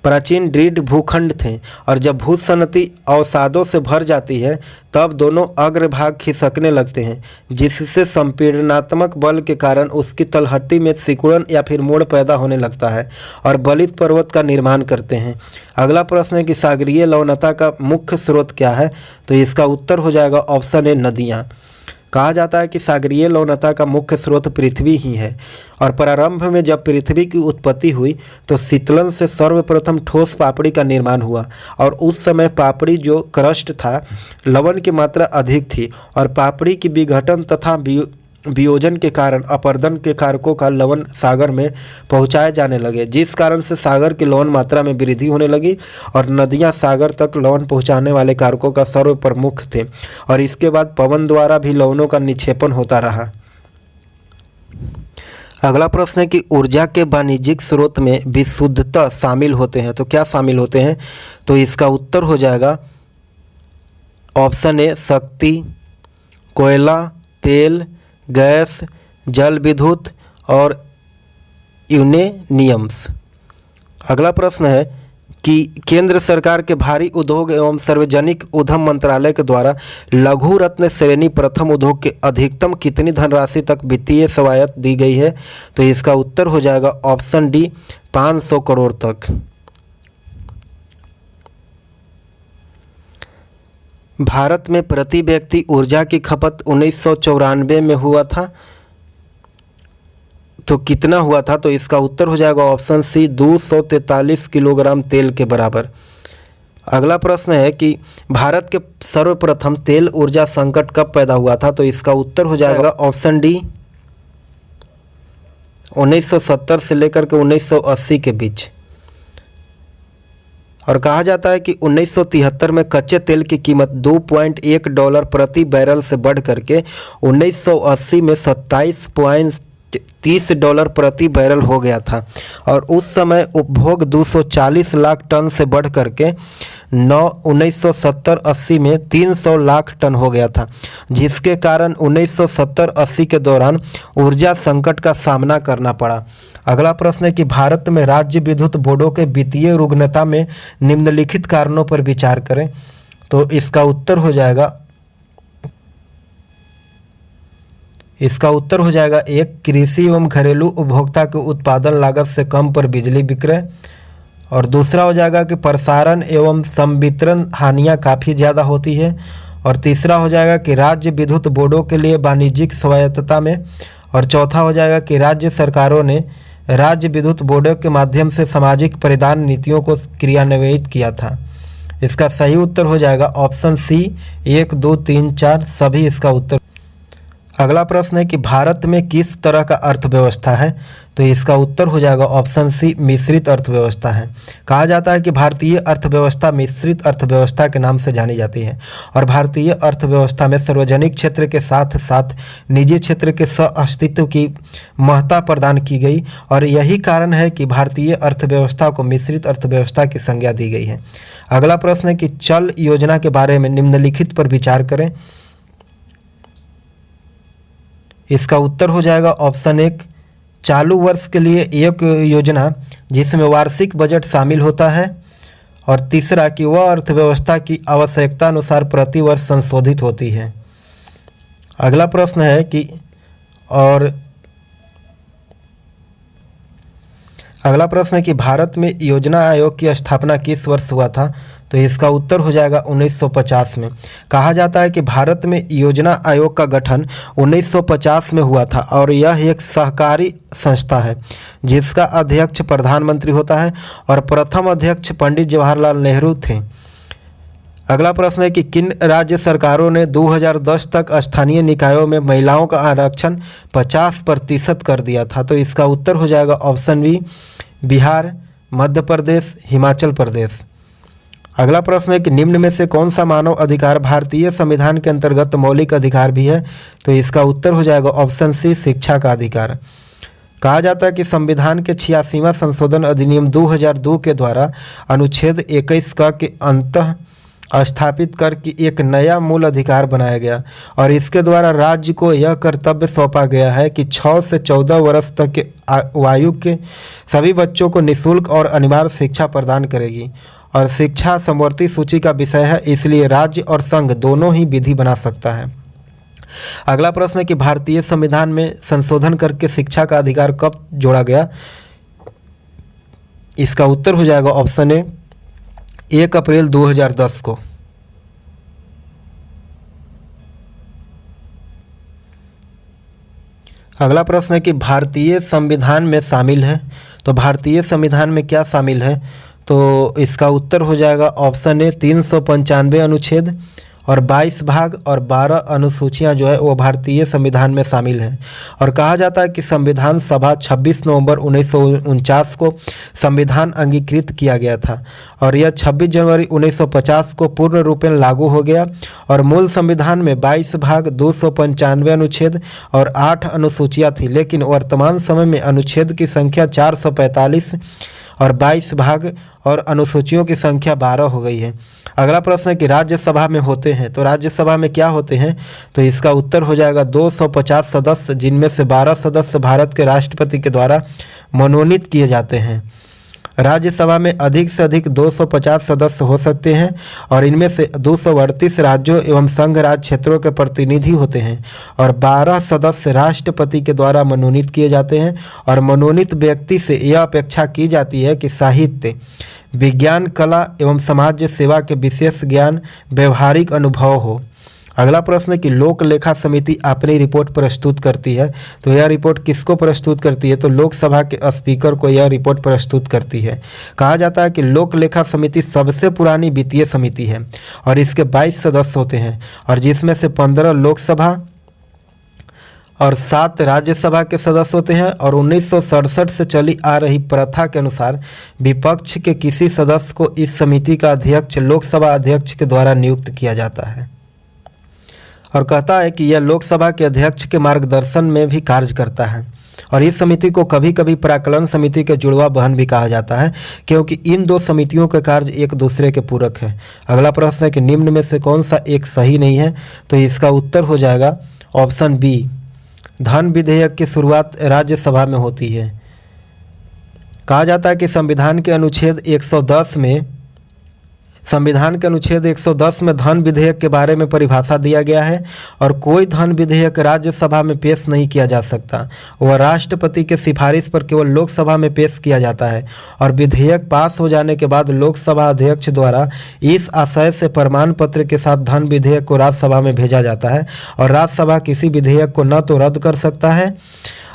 प्राचीन दृढ़ भूखंड थे और जब भूसन्नति अवसादों से भर जाती है तब दोनों अग्रभाग खिसकने लगते हैं जिससे संपीड़नात्मक बल के कारण उसकी तलहटी में सिकुड़न या फिर मोड़ पैदा होने लगता है और बलित पर्वत का निर्माण करते हैं। अगला प्रश्न है कि सागरीय लवणता का मुख्य स्रोत क्या है? तो इसका उत्तर हो जाएगा ऑप्शन ए नदियाँ। कहा जाता है कि सागरीय लवणता का मुख्य स्रोत पृथ्वी ही है और प्रारंभ में जब पृथ्वी की उत्पत्ति हुई तो शीतलन से सर्वप्रथम ठोस पापड़ी का निर्माण हुआ और उस समय पापड़ी जो क्रस्ट था लवण की मात्रा अधिक थी और पापड़ी की विघटन तथा वियोजन के कारण अपर्दन के कारकों का लवण सागर में पहुंचाए जाने लगे जिस कारण से सागर की लवण मात्रा में वृद्धि होने लगी और नदियां सागर तक लवण पहुंचाने वाले कारकों का सर्वप्रमुख थे और इसके बाद पवन द्वारा भी लवणों का निक्षेपण होता रहा। अगला प्रश्न है कि ऊर्जा के वाणिज्यिक स्रोत में विशुद्धता शामिल होते हैं। तो क्या शामिल होते हैं? तो इसका उत्तर हो जाएगा ऑप्शन ए शक्ति, कोयला, तेल, गैस, जल विद्युत और यूरेनियम्स। अगला प्रश्न है कि केंद्र सरकार के भारी उद्योग एवं सार्वजनिक उद्यम मंत्रालय के द्वारा लघु रत्न श्रेणी प्रथम उद्योग के अधिकतम कितनी धनराशि तक वित्तीय स्वायत्त दी गई है? तो इसका उत्तर हो जाएगा ऑप्शन डी 500 करोड़ तक। भारत में प्रति व्यक्ति ऊर्जा की खपत 1994 में हुआ था तो कितना हुआ था? तो इसका उत्तर हो जाएगा ऑप्शन सी 243 किलोग्राम तेल के बराबर। अगला प्रश्न है कि भारत के सर्वप्रथम तेल ऊर्जा संकट कब पैदा हुआ था? तो इसका उत्तर हो जाएगा ऑप्शन डी 1970 से लेकर के 1980 के बीच। और कहा जाता है कि 1973 में कच्चे तेल की कीमत $2.1 प्रति बैरल से बढ़ करके 1980 में $27.30 प्रति बैरल हो गया था और उस समय उपभोग 240 लाख टन से बढ़ करके 1970-80 में 300 लाख टन हो गया था जिसके कारण 1970-80 के दौरान ऊर्जा संकट का सामना करना पड़ा। अगला प्रश्न है कि भारत में राज्य विद्युत बोर्डों के वित्तीय रुग्णता में निम्नलिखित कारणों पर विचार करें। तो इसका उत्तर हो जाएगा एक, कृषि एवं घरेलू उपभोक्ता के उत्पादन लागत से कम पर बिजली विक्रय, और दूसरा हो जाएगा कि प्रसारण एवं संवितरण हानियाँ काफ़ी ज़्यादा होती है, और तीसरा हो जाएगा कि राज्य विद्युत बोर्डों के लिए वाणिज्यिक स्वायत्तता में, और चौथा हो जाएगा कि राज्य सरकारों ने राज्य विद्युत बोर्डों के माध्यम से सामाजिक परिधान नीतियों को क्रियान्वित किया था? इसका सही उत्तर हो जाएगा ऑप्शन सी 1, 2, 3, 4 सभी इसका उत्तर। अगला प्रश्न है कि भारत में किस तरह का अर्थव्यवस्था है? तो इसका उत्तर हो जाएगा ऑप्शन सी मिश्रित अर्थव्यवस्था है। कहा जाता है कि भारतीय अर्थव्यवस्था मिश्रित अर्थव्यवस्था के नाम से जानी जाती है और भारतीय अर्थव्यवस्था में सार्वजनिक क्षेत्र के साथ साथ निजी क्षेत्र के सह-अस्तित्व की महत्ता प्रदान की गई और यही कारण है कि भारतीय अर्थव्यवस्था को मिश्रित अर्थव्यवस्था की संज्ञा दी गई है। अगला प्रश्न है कि चल योजना के बारे में निम्नलिखित पर विचार करें। इसका उत्तर हो जाएगा ऑप्शन 1 चालू वर्ष के लिए एक योजना जिसमें वार्षिक बजट शामिल होता है और तीसरा कि वह अर्थव्यवस्था की आवश्यकता अनुसार प्रति वर्ष संशोधित होती है। अगला प्रश्न है कि अगला प्रश्न है कि भारत में योजना आयोग की स्थापना किस वर्ष हुआ था? तो इसका उत्तर हो जाएगा 1950 में। कहा जाता है कि भारत में योजना आयोग का गठन 1950 में हुआ था और यह एक सहकारी संस्था है जिसका अध्यक्ष प्रधानमंत्री होता है और प्रथम अध्यक्ष पंडित जवाहरलाल नेहरू थे। अगला प्रश्न है कि किन राज्य सरकारों ने 2010 तक स्थानीय निकायों में महिलाओं का आरक्षण 50% कर दिया था? तो इसका उत्तर हो जाएगा ऑप्शन बी बिहार, मध्य प्रदेश, हिमाचल प्रदेश। अगला प्रश्न है कि निम्न में से कौन सा मानव अधिकार भारतीय संविधान के अंतर्गत मौलिक अधिकार भी है? तो इसका उत्तर हो जाएगा ऑप्शन सी शिक्षा का अधिकार। कहा जाता है कि संविधान के 86वां संशोधन अधिनियम 2002 के द्वारा अनुच्छेद 21 का के अंतः स्थापित करके एक नया मूल अधिकार बनाया गया और इसके द्वारा राज्य को यह कर्तव्य सौंपा गया है कि 6 से 14 वर्ष तक के आयु के सभी बच्चों को निःशुल्क और अनिवार्य शिक्षा प्रदान करेगी और शिक्षा समवर्ती सूची का विषय है, इसलिए राज्य और संघ दोनों ही विधि बना सकता है। अगला प्रश्न है कि भारतीय संविधान में संशोधन करके शिक्षा का अधिकार कब जोड़ा गया? इसका उत्तर हो जाएगा ऑप्शन ए 1 अप्रैल 2010 को। अगला प्रश्न है कि भारतीय संविधान में शामिल है, तो भारतीय संविधान में क्या शामिल है? तो इसका उत्तर हो जाएगा ऑप्शन ए 395 अनुच्छेद और 22 भाग और 12 अनुसूचियां जो है वो भारतीय संविधान में शामिल हैं। और कहा जाता है कि संविधान सभा 26 नवंबर 1949 को संविधान अंगीकृत किया गया था और यह 26 जनवरी 1950 को पूर्ण रूपेण लागू हो गया और मूल संविधान में 22 भाग 295 अनुच्छेद और 8 अनुसूचियां थी, लेकिन वर्तमान समय में अनुच्छेद की संख्या 445 और 22 भाग और अनुसूचियों की संख्या 12 हो गई है। अगला प्रश्न है कि राज्यसभा में होते हैं, तो राज्यसभा में क्या होते हैं? तो इसका उत्तर हो जाएगा 250 सदस्य, जिनमें से 12 सदस्य भारत के राष्ट्रपति के द्वारा मनोनीत किए जाते हैं। राज्यसभा में अधिक से अधिक 250 सदस्य हो सकते हैं और इनमें से 238 राज्यों एवं संघ राज्य क्षेत्रों के प्रतिनिधि होते हैं और 12 सदस्य राष्ट्रपति के द्वारा मनोनीत किए जाते हैं और मनोनीत व्यक्ति से यह अपेक्षा की जाती है कि साहित्य, विज्ञान, कला एवं समाज सेवा के विशेष ज्ञान, व्यवहारिक अनुभव हो। अगला प्रश्न है कि लोक लेखा समिति अपनी रिपोर्ट प्रस्तुत करती है, तो यह रिपोर्ट किसको प्रस्तुत करती है? तो लोकसभा के स्पीकर को यह रिपोर्ट प्रस्तुत करती है। कहा जाता है कि लोक लेखा समिति सबसे पुरानी वित्तीय समिति है और इसके 22 सदस्य होते हैं और जिसमें से 15 लोकसभा और 7 राज्यसभा के सदस्य होते हैं और 1967 से चली आ रही प्रथा के अनुसार विपक्ष के किसी सदस्य को इस समिति का अध्यक्ष लोकसभा अध्यक्ष के द्वारा नियुक्त किया जाता है और कहता है कि यह लोकसभा के अध्यक्ष के मार्गदर्शन में भी कार्य करता है और इस समिति को कभी कभी प्राक्कलन समिति के जुड़वा बहन भी कहा जाता है क्योंकि इन दो समितियों के कार्य एक दूसरे के पूरक है। अगला प्रश्न है कि निम्न में से कौन सा एक सही नहीं है? तो इसका उत्तर हो जाएगा ऑप्शन बी, धन विधेयक की शुरुआत राज्यसभा में होती है। कहा जाता है कि संविधान के अनुच्छेद 110 में धन विधेयक के बारे में परिभाषा दिया गया है और कोई धन विधेयक राज्यसभा में पेश नहीं किया जा सकता, वह राष्ट्रपति के सिफारिश पर केवल लोकसभा में पेश किया जाता है और विधेयक पास हो जाने के बाद लोकसभा अध्यक्ष द्वारा इस आशय से प्रमाण पत्र के साथ धन विधेयक को राज्यसभा में भेजा जाता है और राज्यसभा किसी विधेयक को न तो रद्द कर सकता है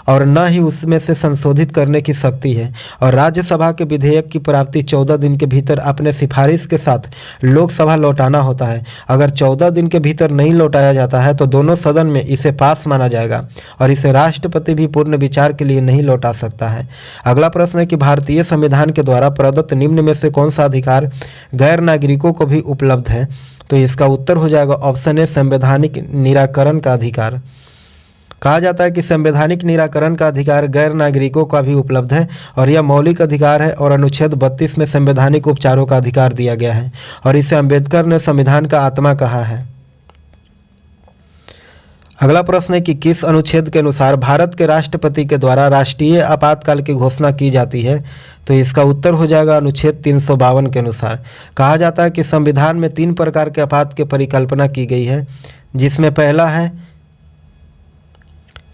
और न ही उसमें से संशोधित करने की शक्ति है, और राज्यसभा के विधेयक की प्राप्ति 14 दिन के भीतर अपने सिफारिश के साथ लोकसभा लौटाना होता है। अगर 14 दिन के भीतर नहीं लौटाया जाता है तो दोनों सदन में इसे पास माना जाएगा और इसे राष्ट्रपति भी पूर्ण विचार के लिए नहीं लौटा सकता है। अगला प्रश्न है कि भारतीय संविधान के द्वारा प्रदत्त निम्न में से कौन सा अधिकार गैर नागरिकों को भी उपलब्ध है? तो इसका उत्तर हो जाएगा ऑप्शन ए, संवैधानिक निराकरण का अधिकार। कहा जाता है कि संवैधानिक निराकरण का अधिकार गैर नागरिकों का भी उपलब्ध है और यह मौलिक अधिकार है और अनुच्छेद 32 में संवैधानिक उपचारों का अधिकार दिया गया है और इसे अंबेडकर ने संविधान का आत्मा कहा है। अगला प्रश्न है कि किस अनुच्छेद के अनुसार भारत के राष्ट्रपति के द्वारा राष्ट्रीय आपातकाल की घोषणा की जाती है? तो इसका उत्तर हो जाएगा अनुच्छेद 352 के अनुसार। कहा जाता है कि संविधान में 3 प्रकार के आपात की परिकल्पना की गई है, जिसमें पहला है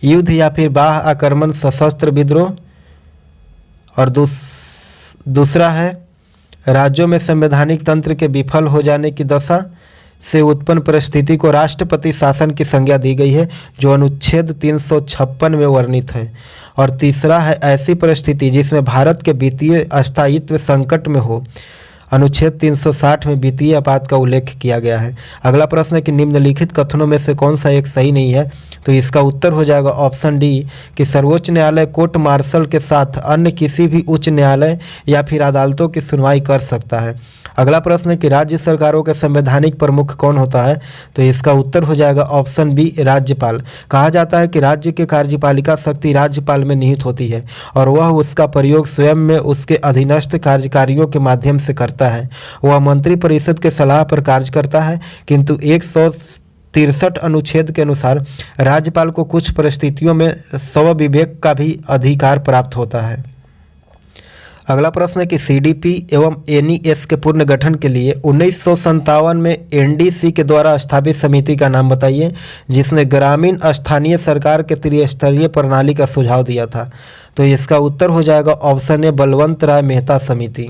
युद्ध या फिर बाह्य आक्रमण सशस्त्र विद्रोह, और दूसरा है राज्यों में संवैधानिक तंत्र के विफल हो जाने की दशा से उत्पन्न परिस्थिति को राष्ट्रपति शासन की संज्ञा दी गई है, जो अनुच्छेद 356 में वर्णित है, और तीसरा है ऐसी परिस्थिति जिसमें भारत के वित्तीय अस्थायित्व संकट में हो, अनुच्छेद 360 में वित्तीय आपात का उल्लेख किया गया है। अगला प्रश्न है कि निम्नलिखित कथनों में से कौन सा एक सही नहीं है? तो इसका उत्तर हो जाएगा ऑप्शन डी कि सर्वोच्च न्यायालय कोर्ट मार्शल के साथ अन्य किसी भी उच्च न्यायालय या फिर अदालतों की सुनवाई कर सकता है। अगला प्रश्न है कि राज्य सरकारों के संवैधानिक प्रमुख कौन होता है? तो इसका उत्तर हो जाएगा ऑप्शन बी, राज्यपाल। कहा जाता है कि राज्य की कार्यपालिका शक्ति राज्यपाल में निहित होती है और वह उसका प्रयोग स्वयं में उसके अधीनस्थ कार्यकारियों के माध्यम से करता है। वह मंत्रिपरिषद के सलाह पर कार्य करता है, किंतु 163 अनुच्छेद के अनुसार राज्यपाल को कुछ परिस्थितियों में स्वविवेक का भी अधिकार प्राप्त होता है। अगला प्रश्न है कि सीडीपी एवं एनईएस के पुनर्गठन के लिए 1957 में एनडीसी के द्वारा स्थापित समिति का नाम बताइए, जिसने ग्रामीण स्थानीय सरकार के त्रिस्तरीय प्रणाली का सुझाव दिया था। तो इसका उत्तर हो जाएगा ऑप्शन ए, बलवंत राय मेहता समिति।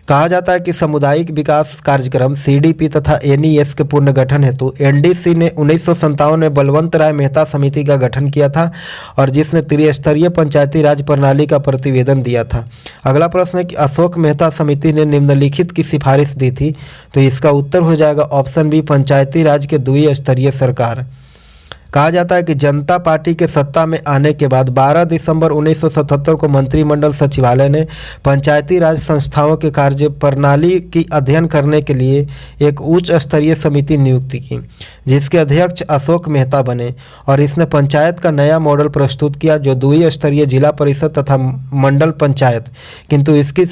कहा जाता है कि सामुदायिक विकास कार्यक्रम सीडीपी तथा एनईएस के पुनर्गठन हेतु एनडीसी ने 1957 में बलवंत राय मेहता समिति का गठन किया था और जिसने त्रिस्तरीय पंचायती राज प्रणाली का प्रतिवेदन दिया था। अगला प्रश्न है कि अशोक मेहता समिति ने निम्नलिखित की सिफारिश दी थी। तो इसका उत्तर हो जाएगा ऑप्शन बी, पंचायती राज के द्विस्तरीय सरकार। कहा जाता है कि जनता पार्टी के सत्ता में आने के बाद 12 दिसंबर 1977 को मंत्रिमंडल सचिवालय ने पंचायती राज संस्थाओं के कार्य प्रणाली की अध्ययन करने के लिए एक उच्च स्तरीय समिति नियुक्त की, जिसके अध्यक्ष अशोक मेहता बने और इसने पंचायत का नया मॉडल प्रस्तुत किया, जो द्विस्तरीय जिला परिषद तथा मंडल पंचायत, किंतु इसकी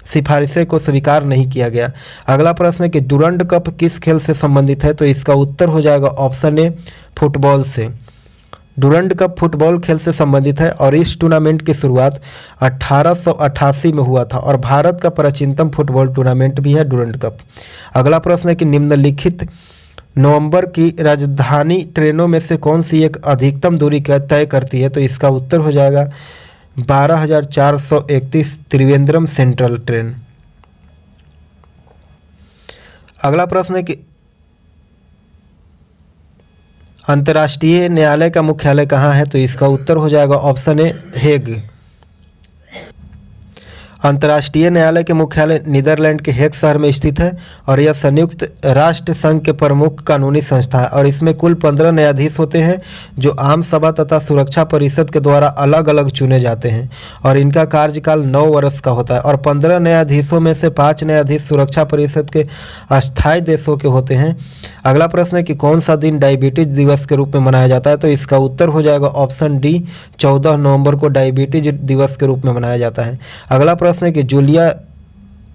सिफारिशें को स्वीकार नहीं किया गया। अगला प्रश्न है कि डुरंड कप किस खेल से संबंधित है? तो इसका उत्तर हो जाएगा ऑप्शन ए, फुटबॉल से। डुरंड कप फुटबॉल खेल से संबंधित है और इस टूर्नामेंट की शुरुआत 1888 में हुआ था और भारत का प्राचीनतम फुटबॉल टूर्नामेंट भी है डुरंड कप। अगला प्रश्न है कि निम्नलिखित नवंबर की राजधानी ट्रेनों में से कौन सी एक अधिकतम दूरी तय करती है? तो इसका उत्तर हो जाएगा 12,431 त्रिवेंद्रम सेंट्रल ट्रेन। अगला प्रश्न है कि अंतर्राष्ट्रीय न्यायालय का मुख्यालय कहाँ है? तो इसका उत्तर हो जाएगा ऑप्शन ए, हेग। अंतर्राष्ट्रीय न्यायालय के मुख्यालय नीदरलैंड के हेग शहर में स्थित है और यह संयुक्त राष्ट्र संघ के प्रमुख कानूनी संस्था है और इसमें कुल 15 न्यायाधीश होते हैं जो आम सभा तथा सुरक्षा परिषद के द्वारा अलग अलग चुने जाते हैं और इनका कार्यकाल 9 वर्ष का होता है और 15 न्यायाधीशों में से 5 न्यायाधीश सुरक्षा परिषद के अस्थायी देशों के होते हैं। अगला प्रश्न है कि कौन सा दिन डायबिटीज दिवस के रूप में मनाया जाता है? तो इसका उत्तर हो जाएगा ऑप्शन डी, 14 नवंबर को डायबिटीज दिवस के रूप में मनाया जाता है। अगला प्रश्न है कि जूलिया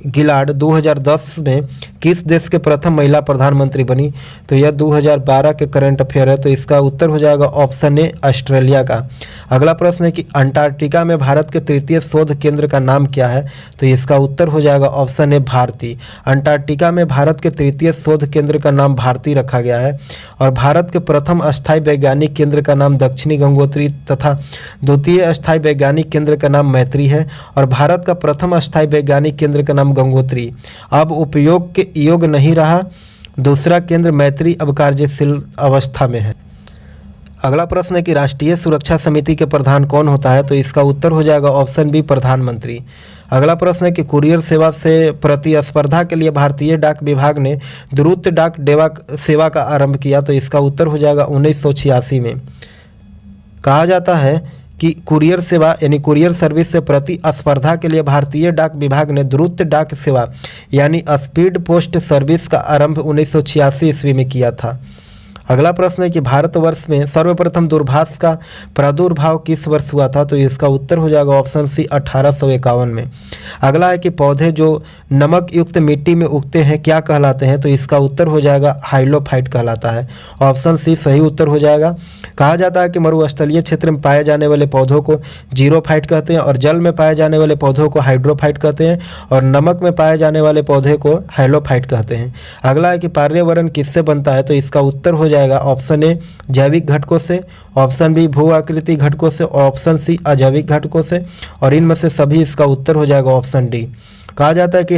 गिलार्ड 2010 में किस देश के प्रथम महिला प्रधानमंत्री बनी? तो यह 2012 के करंट अफेयर है, तो इसका उत्तर हो जाएगा ऑप्शन ए, ऑस्ट्रेलिया का। अगला प्रश्न है कि अंटार्कटिका में भारत के तृतीय शोध केंद्र का नाम क्या है? तो इसका उत्तर हो जाएगा ऑप्शन ए, भारती। अंटार्कटिका में भारत के तृतीय शोध केंद्र का नाम भारती रखा गया है और भारत के प्रथम अस्थायी वैज्ञानिक केंद्र का नाम दक्षिणी गंगोत्री तथा द्वितीय अस्थायी वैज्ञानिक केंद्र का नाम मैत्री है और भारत का प्रथम अस्थायी वैज्ञानिक केंद्र का नाम गंगोत्री अब उपयोग के योग्य नहीं रहा। दूसरा केंद्र मैत्री अब कार्यशील अवस्था में है। अगला प्रश्न है कि राष्ट्रीय सुरक्षा समिति के प्रधान कौन होता है? तो इसका उत्तर हो जाएगा ऑप्शन बी, प्रधानमंत्री। अगला प्रश्न है कि कुरियर सेवा से प्रतिस्पर्धा के लिए भारतीय डाक विभाग ने द्रुत डाक सेवा का आरंभ किया। तो इसका उत्तर हो जाएगा 1986 में। कहा जाता है कि कुरियर सेवा यानी कुरियर सर्विस से प्रतिस्पर्धा के लिए भारतीय डाक विभाग ने द्रुत डाक सेवा यानी स्पीड पोस्ट सर्विस का आरंभ 1986 ईस्वी में किया था। अगला प्रश्न है कि भारतवर्ष में सर्वप्रथम दूरभाष का प्रादुर्भाव किस वर्ष हुआ था? तो इसका उत्तर हो जाएगा ऑप्शन सी, 1851 में। अगला है कि पौधे जो नमक युक्त मिट्टी में उगते हैं क्या कहलाते हैं? तो इसका उत्तर हो जाएगा हाइलोफाइट कहलाता है। ऑप्शन सी सही उत्तर हो जाएगा। कहा जाता है कि मरुस्थलीय क्षेत्र में पाए जाने वाले पौधों को जीरोफाइट कहते हैं और जल में पाए जाने वाले पौधों को हाइड्रोफाइट कहते हैं और नमक में पाए जाने वाले पौधे को हाइलोफाइट कहते हैं। अगला है कि पर्यावरण किससे बनता है? तो इसका उत्तर हो जाएगा ऑप्शन ए, जैविक घटकों से, ऑप्शन बी, भू आकृति घटकों से, ऑप्शन सी, अजैविक घटकों से और इनमें से सभी इसका उत्तर हो जाएगा ऑप्शन डी। कहा जाता है कि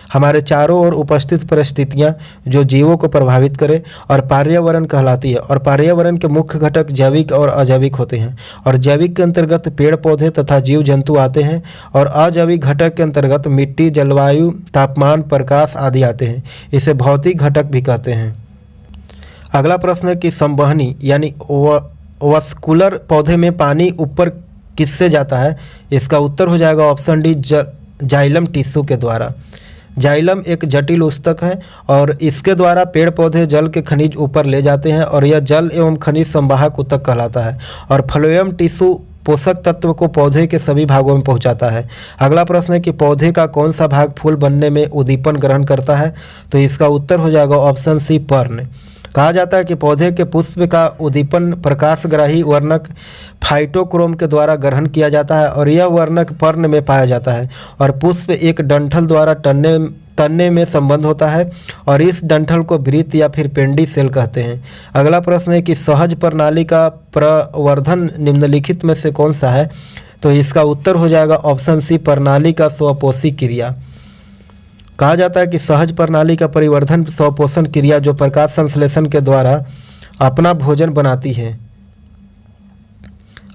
हमारे चारों ओर उपस्थित परिस्थितियां जो जीवों को प्रभावित करे और पर्यावरण कहलाती है और पर्यावरण के मुख्य घटक जैविक और अजैविक होते हैं और जैविक के अंतर्गत पेड़ पौधे तथा जीव जंतु आते हैं और अजैविक घटक के अंतर्गत मिट्टी, जलवायु, तापमान, प्रकाश आदि आते हैं। इसे भौतिक घटक भी कहते हैं। अगला प्रश्न है कि संवहनी यानी वस्कुलर पौधे में पानी ऊपर किससे जाता है? इसका उत्तर हो जाएगा ऑप्शन डी, जाइलम टिश्यू के द्वारा। जाइलम एक जटिल ऊतक है और इसके द्वारा पेड़ पौधे जल के खनिज ऊपर ले जाते हैं और यह जल एवं खनिज संवाहक ऊतक कहलाता है और फ्लोएम टिश्यू पोषक तत्व को पौधे के सभी भागों में पहुंचाता है। अगला प्रश्न है कि पौधे का कौन सा भाग फूल बनने में उद्दीपन ग्रहण करता है? तो इसका उत्तर हो जाएगा ऑप्शन सी, पर्ण। कहा जाता है कि पौधे के पुष्प का उद्दीपन प्रकाशग्राही वर्णक फाइटोक्रोम के द्वारा ग्रहण किया जाता है और यह वर्णक पर्ण में पाया जाता है और पुष्प एक डंठल द्वारा तनने में संबंध होता है और इस डंठल को वृत्त या फिर पेंडी सेल कहते हैं। अगला प्रश्न है कि सहज प्रणाली का प्रवर्धन निम्नलिखित में से कौन सा है? तो इसका उत्तर हो जाएगा ऑप्शन सी, प्रणाली का स्वपोषी क्रिया। कहा जाता है कि सहज प्रणाली का परिवर्धन स्वपोषण क्रिया जो प्रकाश संश्लेषण के द्वारा अपना भोजन बनाती है।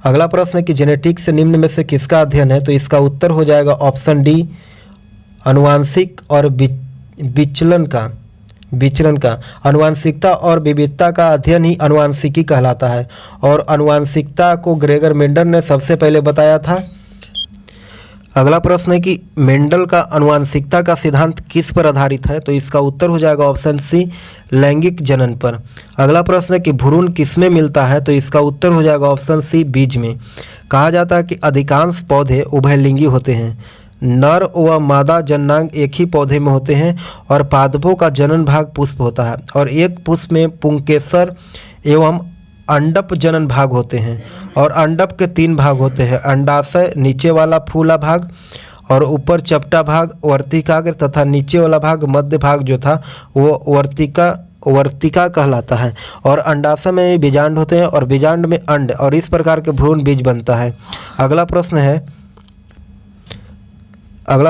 अगला प्रश्न है कि जेनेटिक्स से निम्न में से किसका अध्ययन है? तो इसका उत्तर हो जाएगा ऑप्शन डी, आनुवांशिक और विचलन का। आनुवांशिकता और विविधता का अध्ययन ही आनुवांशिकी कहलाता है और आनुवांशिकता को ग्रेगर मेंडल ने सबसे पहले बताया था। अगला प्रश्न है कि मेंडल का आनुवांशिकता का सिद्धांत किस पर आधारित है? तो इसका उत्तर हो जाएगा ऑप्शन सी, लैंगिक जनन पर। अगला प्रश्न है कि भ्रूण किसमें मिलता है? तो इसका उत्तर हो जाएगा ऑप्शन सी, बीज में। कहा जाता है कि अधिकांश पौधे उभयलिंगी होते हैं। नर व मादा जननांग एक ही पौधे में होते हैं और पादपों का जनन भाग पुष्प होता है और एक पुष्प में पुंकेसर एवं अंडप जनन भाग होते हैं और अंडप के 3 भाग होते हैं, अंडाशय, नीचे वाला फूला भाग और ऊपर चपटा भाग वर्तिकाग्र तथा नीचे वाला भाग मध्य भाग जो था वो वर्तिका कहलाता है और अंडाशय में बीजांड होते हैं और बीजांड में अंड और इस प्रकार के भ्रूण बीज बनता है। अगला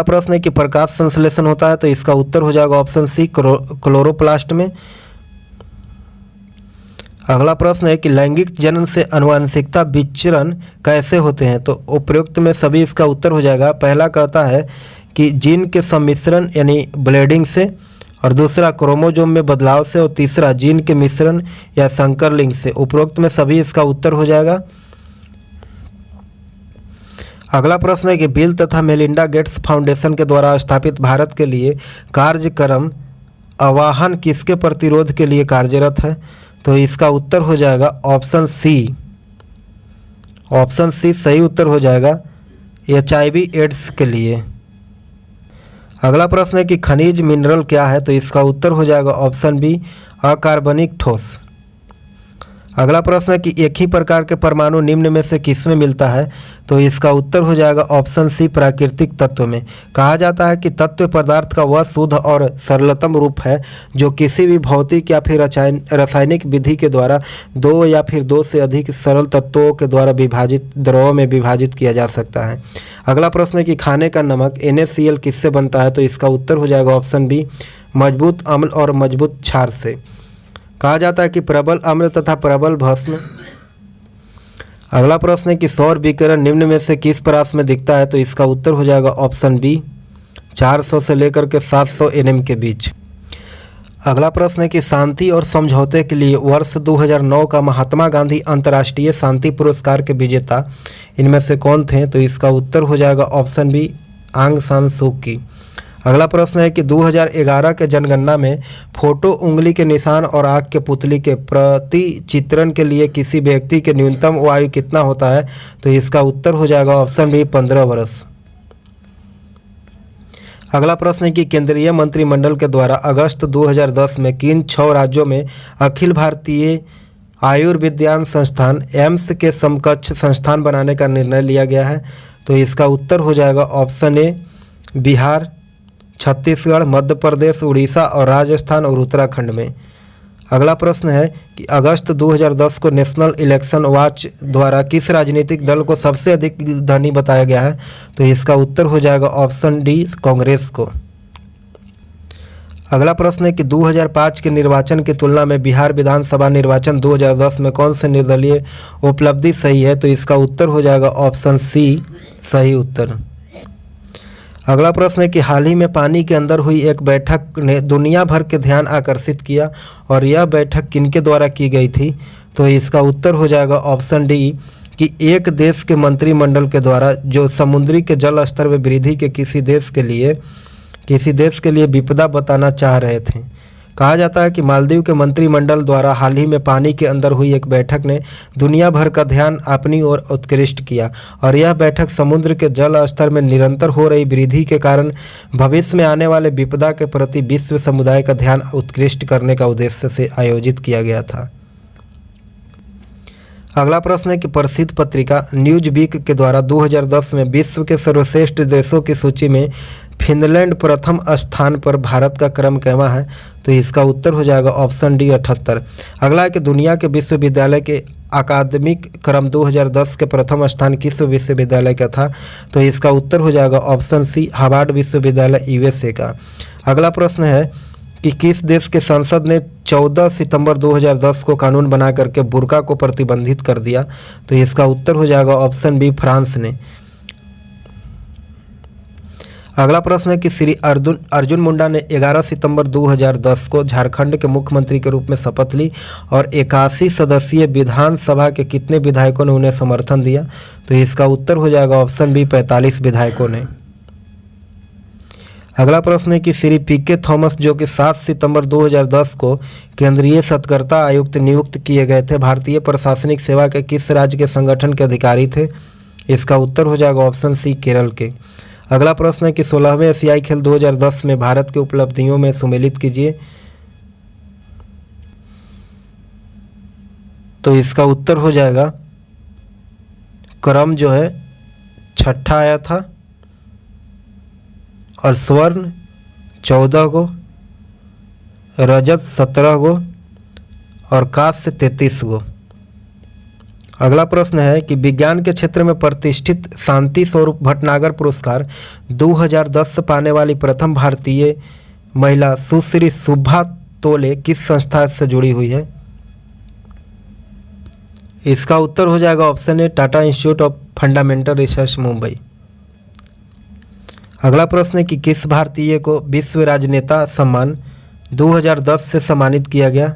प्रश्न है कि प्रकाश संश्लेषण होता है? तो इसका उत्तर हो जाएगा ऑप्शन सी, क्लोरोप्लास्ट में। अगला प्रश्न है कि लैंगिक जनन से आनुवांशिकता विचरण कैसे होते हैं? तो उपयुक्त में सभी इसका उत्तर हो जाएगा। पहला कहता है कि जीन के सम्मिश्रण यानी ब्लेडिंग से और दूसरा क्रोमोजोम में बदलाव से और तीसरा जीन के मिश्रण या संकरलिंग से। उपरोक्त में सभी इसका उत्तर हो जाएगा। अगला प्रश्न है कि बिल तथा मेलिंडा गेट्स फाउंडेशन के द्वारा स्थापित भारत के लिए कार्यक्रम आवाहन किसके प्रतिरोध के लिए कार्यरत है? तो इसका उत्तर हो जाएगा ऑप्शन सी सही उत्तर हो जाएगा, HIV एड्स के लिए। अगला प्रश्न है कि खनिज मिनरल क्या है? तो इसका उत्तर हो जाएगा ऑप्शन बी, अकार्बनिक ठोस। अगला प्रश्न है कि एक ही प्रकार के परमाणु निम्न में से किसमें मिलता है? तो इसका उत्तर हो जाएगा ऑप्शन सी, प्राकृतिक तत्व में। कहा जाता है कि तत्व पदार्थ का वह शुद्ध और सरलतम रूप है जो किसी भी भौतिक या फिर रासायनिक विधि के द्वारा 2 या फिर 2 से अधिक सरल तत्वों के द्वारा विभाजित द्रव्यों में विभाजित किया जा सकता है। अगला प्रश्न है कि खाने का नमक NaCl किससे बनता है? तो इसका उत्तर हो जाएगा ऑप्शन बी, मजबूत अम्ल और मजबूत क्षार से। कहा जाता है कि प्रबल अम्ल तथा प्रबल भस्म अगला प्रश्न है कि सौर विकिरण निम्न में से किस परास में दिखता है, तो इसका उत्तर हो जाएगा ऑप्शन बी 400 से लेकर के 700 nm के बीच। अगला प्रश्न है कि शांति और समझौते के लिए वर्ष 2009 का महात्मा गांधी अंतर्राष्ट्रीय शांति पुरस्कार के विजेता इनमें से कौन थे, तो इसका उत्तर हो जाएगा ऑप्शन बी आंग सान सू की। अगला प्रश्न है कि 2011 के जनगणना में फोटो उंगली के निशान और आँख के पुतली के प्रति चित्रण के लिए किसी व्यक्ति के न्यूनतम आयु कितना होता है, तो इसका उत्तर हो जाएगा ऑप्शन बी 15 वर्ष। अगला प्रश्न है कि केंद्रीय मंत्रिमंडल के द्वारा अगस्त 2010 में किन 6 राज्यों में अखिल भारतीय आयुर्विज्ञान संस्थान एम्स के समकक्ष संस्थान बनाने का निर्णय लिया गया है, तो इसका उत्तर हो जाएगा ऑप्शन ए बिहार, छत्तीसगढ़, मध्य प्रदेश, उड़ीसा और राजस्थान और उत्तराखंड में। अगला प्रश्न है कि अगस्त 2010 को नेशनल इलेक्शन वॉच द्वारा किस राजनीतिक दल को सबसे अधिक धनी बताया गया है, तो इसका उत्तर हो जाएगा ऑप्शन डी कांग्रेस को। अगला प्रश्न है कि 2005 के निर्वाचन की तुलना में बिहार विधानसभा निर्वाचन 2010 में कौन से निर्दलीय उपलब्धि सही है, तो इसका उत्तर हो जाएगा ऑप्शन सी सही उत्तर। अगला प्रश्न है कि हाल ही में पानी के अंदर हुई एक बैठक ने दुनिया भर के ध्यान आकर्षित किया और यह बैठक किनके द्वारा की गई थी, तो इसका उत्तर हो जाएगा ऑप्शन डी कि एक देश के मंत्रिमंडल के द्वारा जो समुद्री के जल स्तर में वृद्धि के किसी देश के लिए विपदा बताना चाह रहे थे। कहा जाता है कि मालदीव के मंत्रिमंडल द्वारा हाल ही में पानी के अंदर हुई एक बैठक ने दुनिया भर का ध्यान अपनी ओर उत्कृष्ट किया और यह बैठक समुद्र के जल स्तर में निरंतर हो रही वृद्धि के कारण भविष्य में आने वाले विपदा के प्रति विश्व समुदाय का ध्यान उत्कृष्ट करने का उद्देश्य से आयोजित किया गया था। अगला प्रश्न है कि प्रसिद्ध पत्रिका न्यूज वीक के द्वारा 2010 में विश्व के सर्वश्रेष्ठ देशों की सूची में फिनलैंड प्रथम स्थान पर, भारत का क्रम कैवा है, तो इसका उत्तर हो जाएगा ऑप्शन डी 78। अगला है कि दुनिया के विश्वविद्यालय के अकादमिक क्रम 2010 के प्रथम स्थान किस विश्वविद्यालय का था, तो इसका उत्तर हो जाएगा ऑप्शन सी हार्वर्ड विश्वविद्यालय यूएसए का। अगला प्रश्न है कि किस देश के संसद ने 14 सितंबर 2010 को कानून बना करके बुर्का को प्रतिबंधित कर दिया, तो इसका उत्तर हो जाएगा ऑप्शन बी फ्रांस ने। अगला प्रश्न है कि श्री अर्जुन मुंडा ने 11 सितंबर 2010 को झारखंड के मुख्यमंत्री के रूप में शपथ ली और 81 सदस्यीय विधानसभा के कितने विधायकों ने उन्हें समर्थन दिया, तो इसका उत्तर हो जाएगा ऑप्शन बी 45 विधायकों ने। अगला प्रश्न है कि श्री पीके थॉमस जो कि 7 सितंबर 2010 को केंद्रीय सतर्कता आयुक्त नियुक्त किए गए थे, भारतीय प्रशासनिक सेवा के किस राज्य के संगठन के अधिकारी थे, इसका उत्तर हो जाएगा ऑप्शन सी केरल के। अगला प्रश्न है कि 16वें एशियाई खेल 2010 में भारत की उपलब्धियों में सुमेलित कीजिए, तो इसका उत्तर हो जाएगा क्रम जो है 6ठा आया था और स्वर्ण 14 गो, रजत 17 गो और कांस्य 33 गो। अगला प्रश्न है कि विज्ञान के क्षेत्र में प्रतिष्ठित शांति स्वरूप भटनागर पुरस्कार 2010 पाने वाली प्रथम भारतीय महिला सुश्री सुभा तोले किस संस्था से जुड़ी हुई है, इसका उत्तर हो जाएगा option A Tata institute of fundamental research Mumbai. अगला प्रश्न है कि किस भारतीय को विश्व राजनेता सम्मान 2010 से सम्मानित किया गया,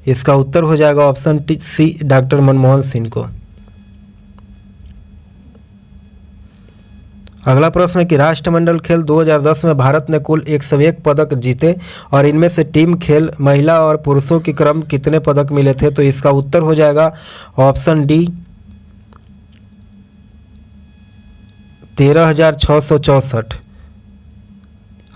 इसका उत्तर हो जाएगा option C doctor Manmohan Singh को। अगला प्रश्न है कि राष्ट्रमंडल खेल 2010 में भारत ने कुल 101 पदक जीते और इनमें से टीम खेल महिला और पुरुषों के क्रम कितने पदक मिले थे, तो इसका उत्तर हो जाएगा ऑप्शन डी 13,664।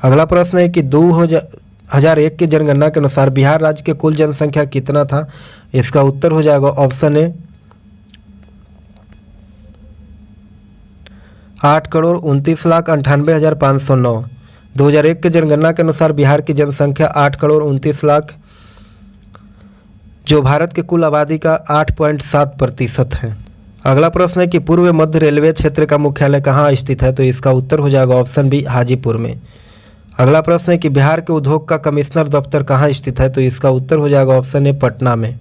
अगला प्रश्न है कि 2001 की जनगणना के अनुसार बिहार राज्य के कुल जनसंख्या कितना था, इसका उत्तर हो जाएगा ऑप्शन ए 8,29,98,509। 2001 के जनगणना के अनुसार बिहार की जनसंख्या 8,29,00,000 जो भारत के कुल आबादी का 8.7% है। अगला प्रश्न है कि पूर्व मध्य रेलवे क्षेत्र का मुख्यालय कहाँ स्थित है, तो इसका उत्तर हो जाएगा ऑप्शन बी हाजीपुर में। अगला प्रश्न है कि बिहार के उद्योग का कमिश्नर दफ्तर कहाँ स्थित है, तो इसका उत्तर हो जाएगा ऑप्शन ए पटना में।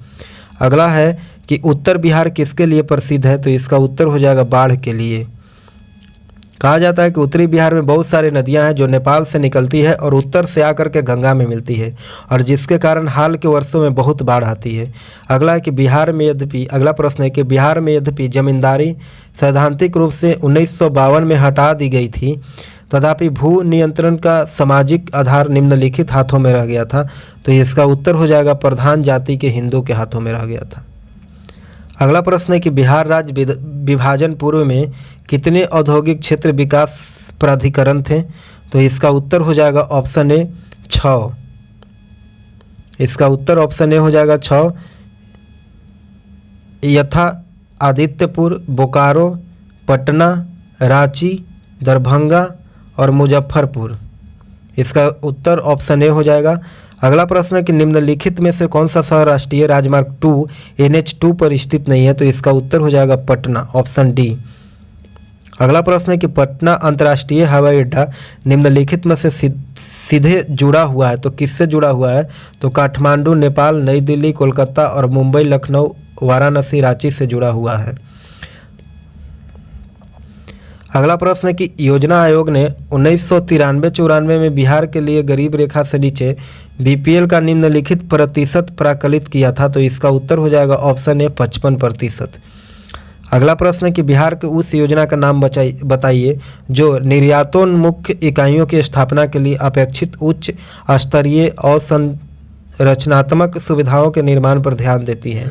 अगला है कि उत्तर बिहार किसके लिए प्रसिद्ध है, तो इसका उत्तर हो जाएगा बाढ़ के लिए। कहा जाता है कि उत्तरी बिहार में बहुत सारी नदियां हैं जो नेपाल से निकलती है और उत्तर से आकर के गंगा में मिलती है, और जिसके कारण हाल के वर्षों में बहुत बाढ़ आती है। अगला प्रश्न है कि बिहार में यद्यपि जमींदारी सैद्धांतिक रूप से 1952 में हटा दी गई थी, तथापि भू नियंत्रण का सामाजिक आधार निम्नलिखित हाथों में रह गया था, तो इसका उत्तर हो जाएगा प्रधान जाति के हिंदू के हाथों में रह गया था। अगला प्रश्न है कि बिहार राज्य विभाजन पूर्व में कितने औद्योगिक क्षेत्र विकास प्राधिकरण थे, तो इसका उत्तर हो जाएगा ऑप्शन ए 6। इसका उत्तर ऑप्शन ए हो जाएगा 6, यथा आदित्यपुर, बोकारो, पटना, रांची, दरभंगा और मुजफ्फरपुर। इसका उत्तर ऑप्शन ए हो जाएगा। अगला प्रश्न है कि निम्नलिखित में से कौन सा शहर राष्ट्रीय राजमार्ग 2 NH2 पर स्थित नहीं है, तो इसका उत्तर हो जाएगा पटना, ऑप्शन डी। अगला प्रश्न है कि पटना अंतर्राष्ट्रीय हवाई अड्डा निम्नलिखित में से सीधे जुड़ा हुआ है, तो किससे जुड़ा हुआ है, तो काठमांडू नेपाल, नई दिल्ली कोलकाता और मुंबई लखनऊ वाराणसी रांची से जुड़ा हुआ है। अगला प्रश्न है कि योजना आयोग ने 1993-94 में बिहार के लिए गरीब रेखा से नीचे BPL का निम्नलिखित प्रतिशत प्राकलित किया था, तो इसका उत्तर हो जाएगा ऑप्शन ए 55%। अगला प्रश्न है कि बिहार के उस योजना का नाम बताइए जो निर्यातोन्मुख इकाइयों की स्थापना के लिए अपेक्षित उच्च स्तरीय और संरचनात्मक सुविधाओं के निर्माण पर ध्यान देती है।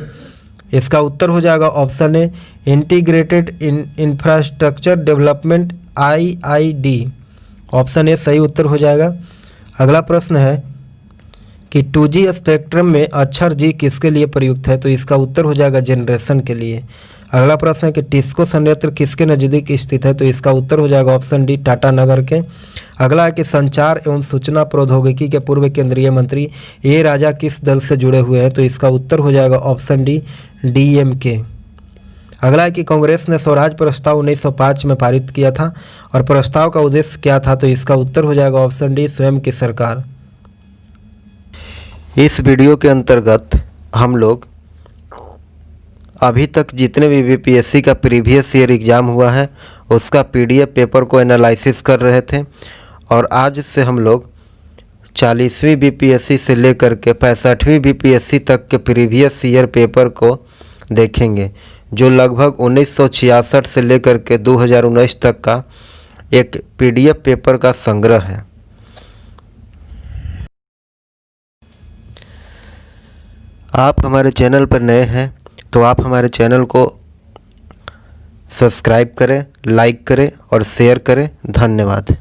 इसका उत्तर हो जाएगा option A integrated infrastructure development IID, option A सही उत्तर हो जाएगा। अगला प्रश्न है कि 2G स्पेक्ट्रम में अक्षर G किसके लिए प्रयुक्त है, तो इसका उत्तर हो जाएगा जनरेशन के लिए। अगला प्रश्न है कि टिस्को संयंत्र किसके नज़दीक स्थित है, तो इसका उत्तर हो जाएगा ऑप्शन डी टाटा नगर के। अगला है कि संचार एवं सूचना प्रौद्योगिकी के पूर्व केंद्रीय मंत्री ए राजा किस दल से जुड़े हुए हैं, तो इसका उत्तर हो जाएगा ऑप्शन डी DMK। अगला है कि कांग्रेस ने स्वराज प्रस्ताव 1905 में पारित किया था और प्रस्ताव का उद्देश्य क्या था, तो इसका उत्तर हो जाएगा ऑप्शन डी स्वयं की सरकार। इस वीडियो के अंतर्गत हम लोग अभी तक जितने भी BPSC का प्रीवियस ईयर एग्ज़ाम हुआ है उसका PDF पेपर को एनालिसिस कर रहे थे, और आज से हम लोग 40वीं BPSC से लेकर के 65वीं BPSC तक के प्रीवियस ईयर पेपर को देखेंगे, जो लगभग 1966 से लेकर के 2019 तक का एक PDF पेपर का संग्रह है। आप हमारे चैनल पर नए हैं तो आप हमारे चैनल को सब्सक्राइब करें, लाइक करें और शेयर करें। धन्यवाद।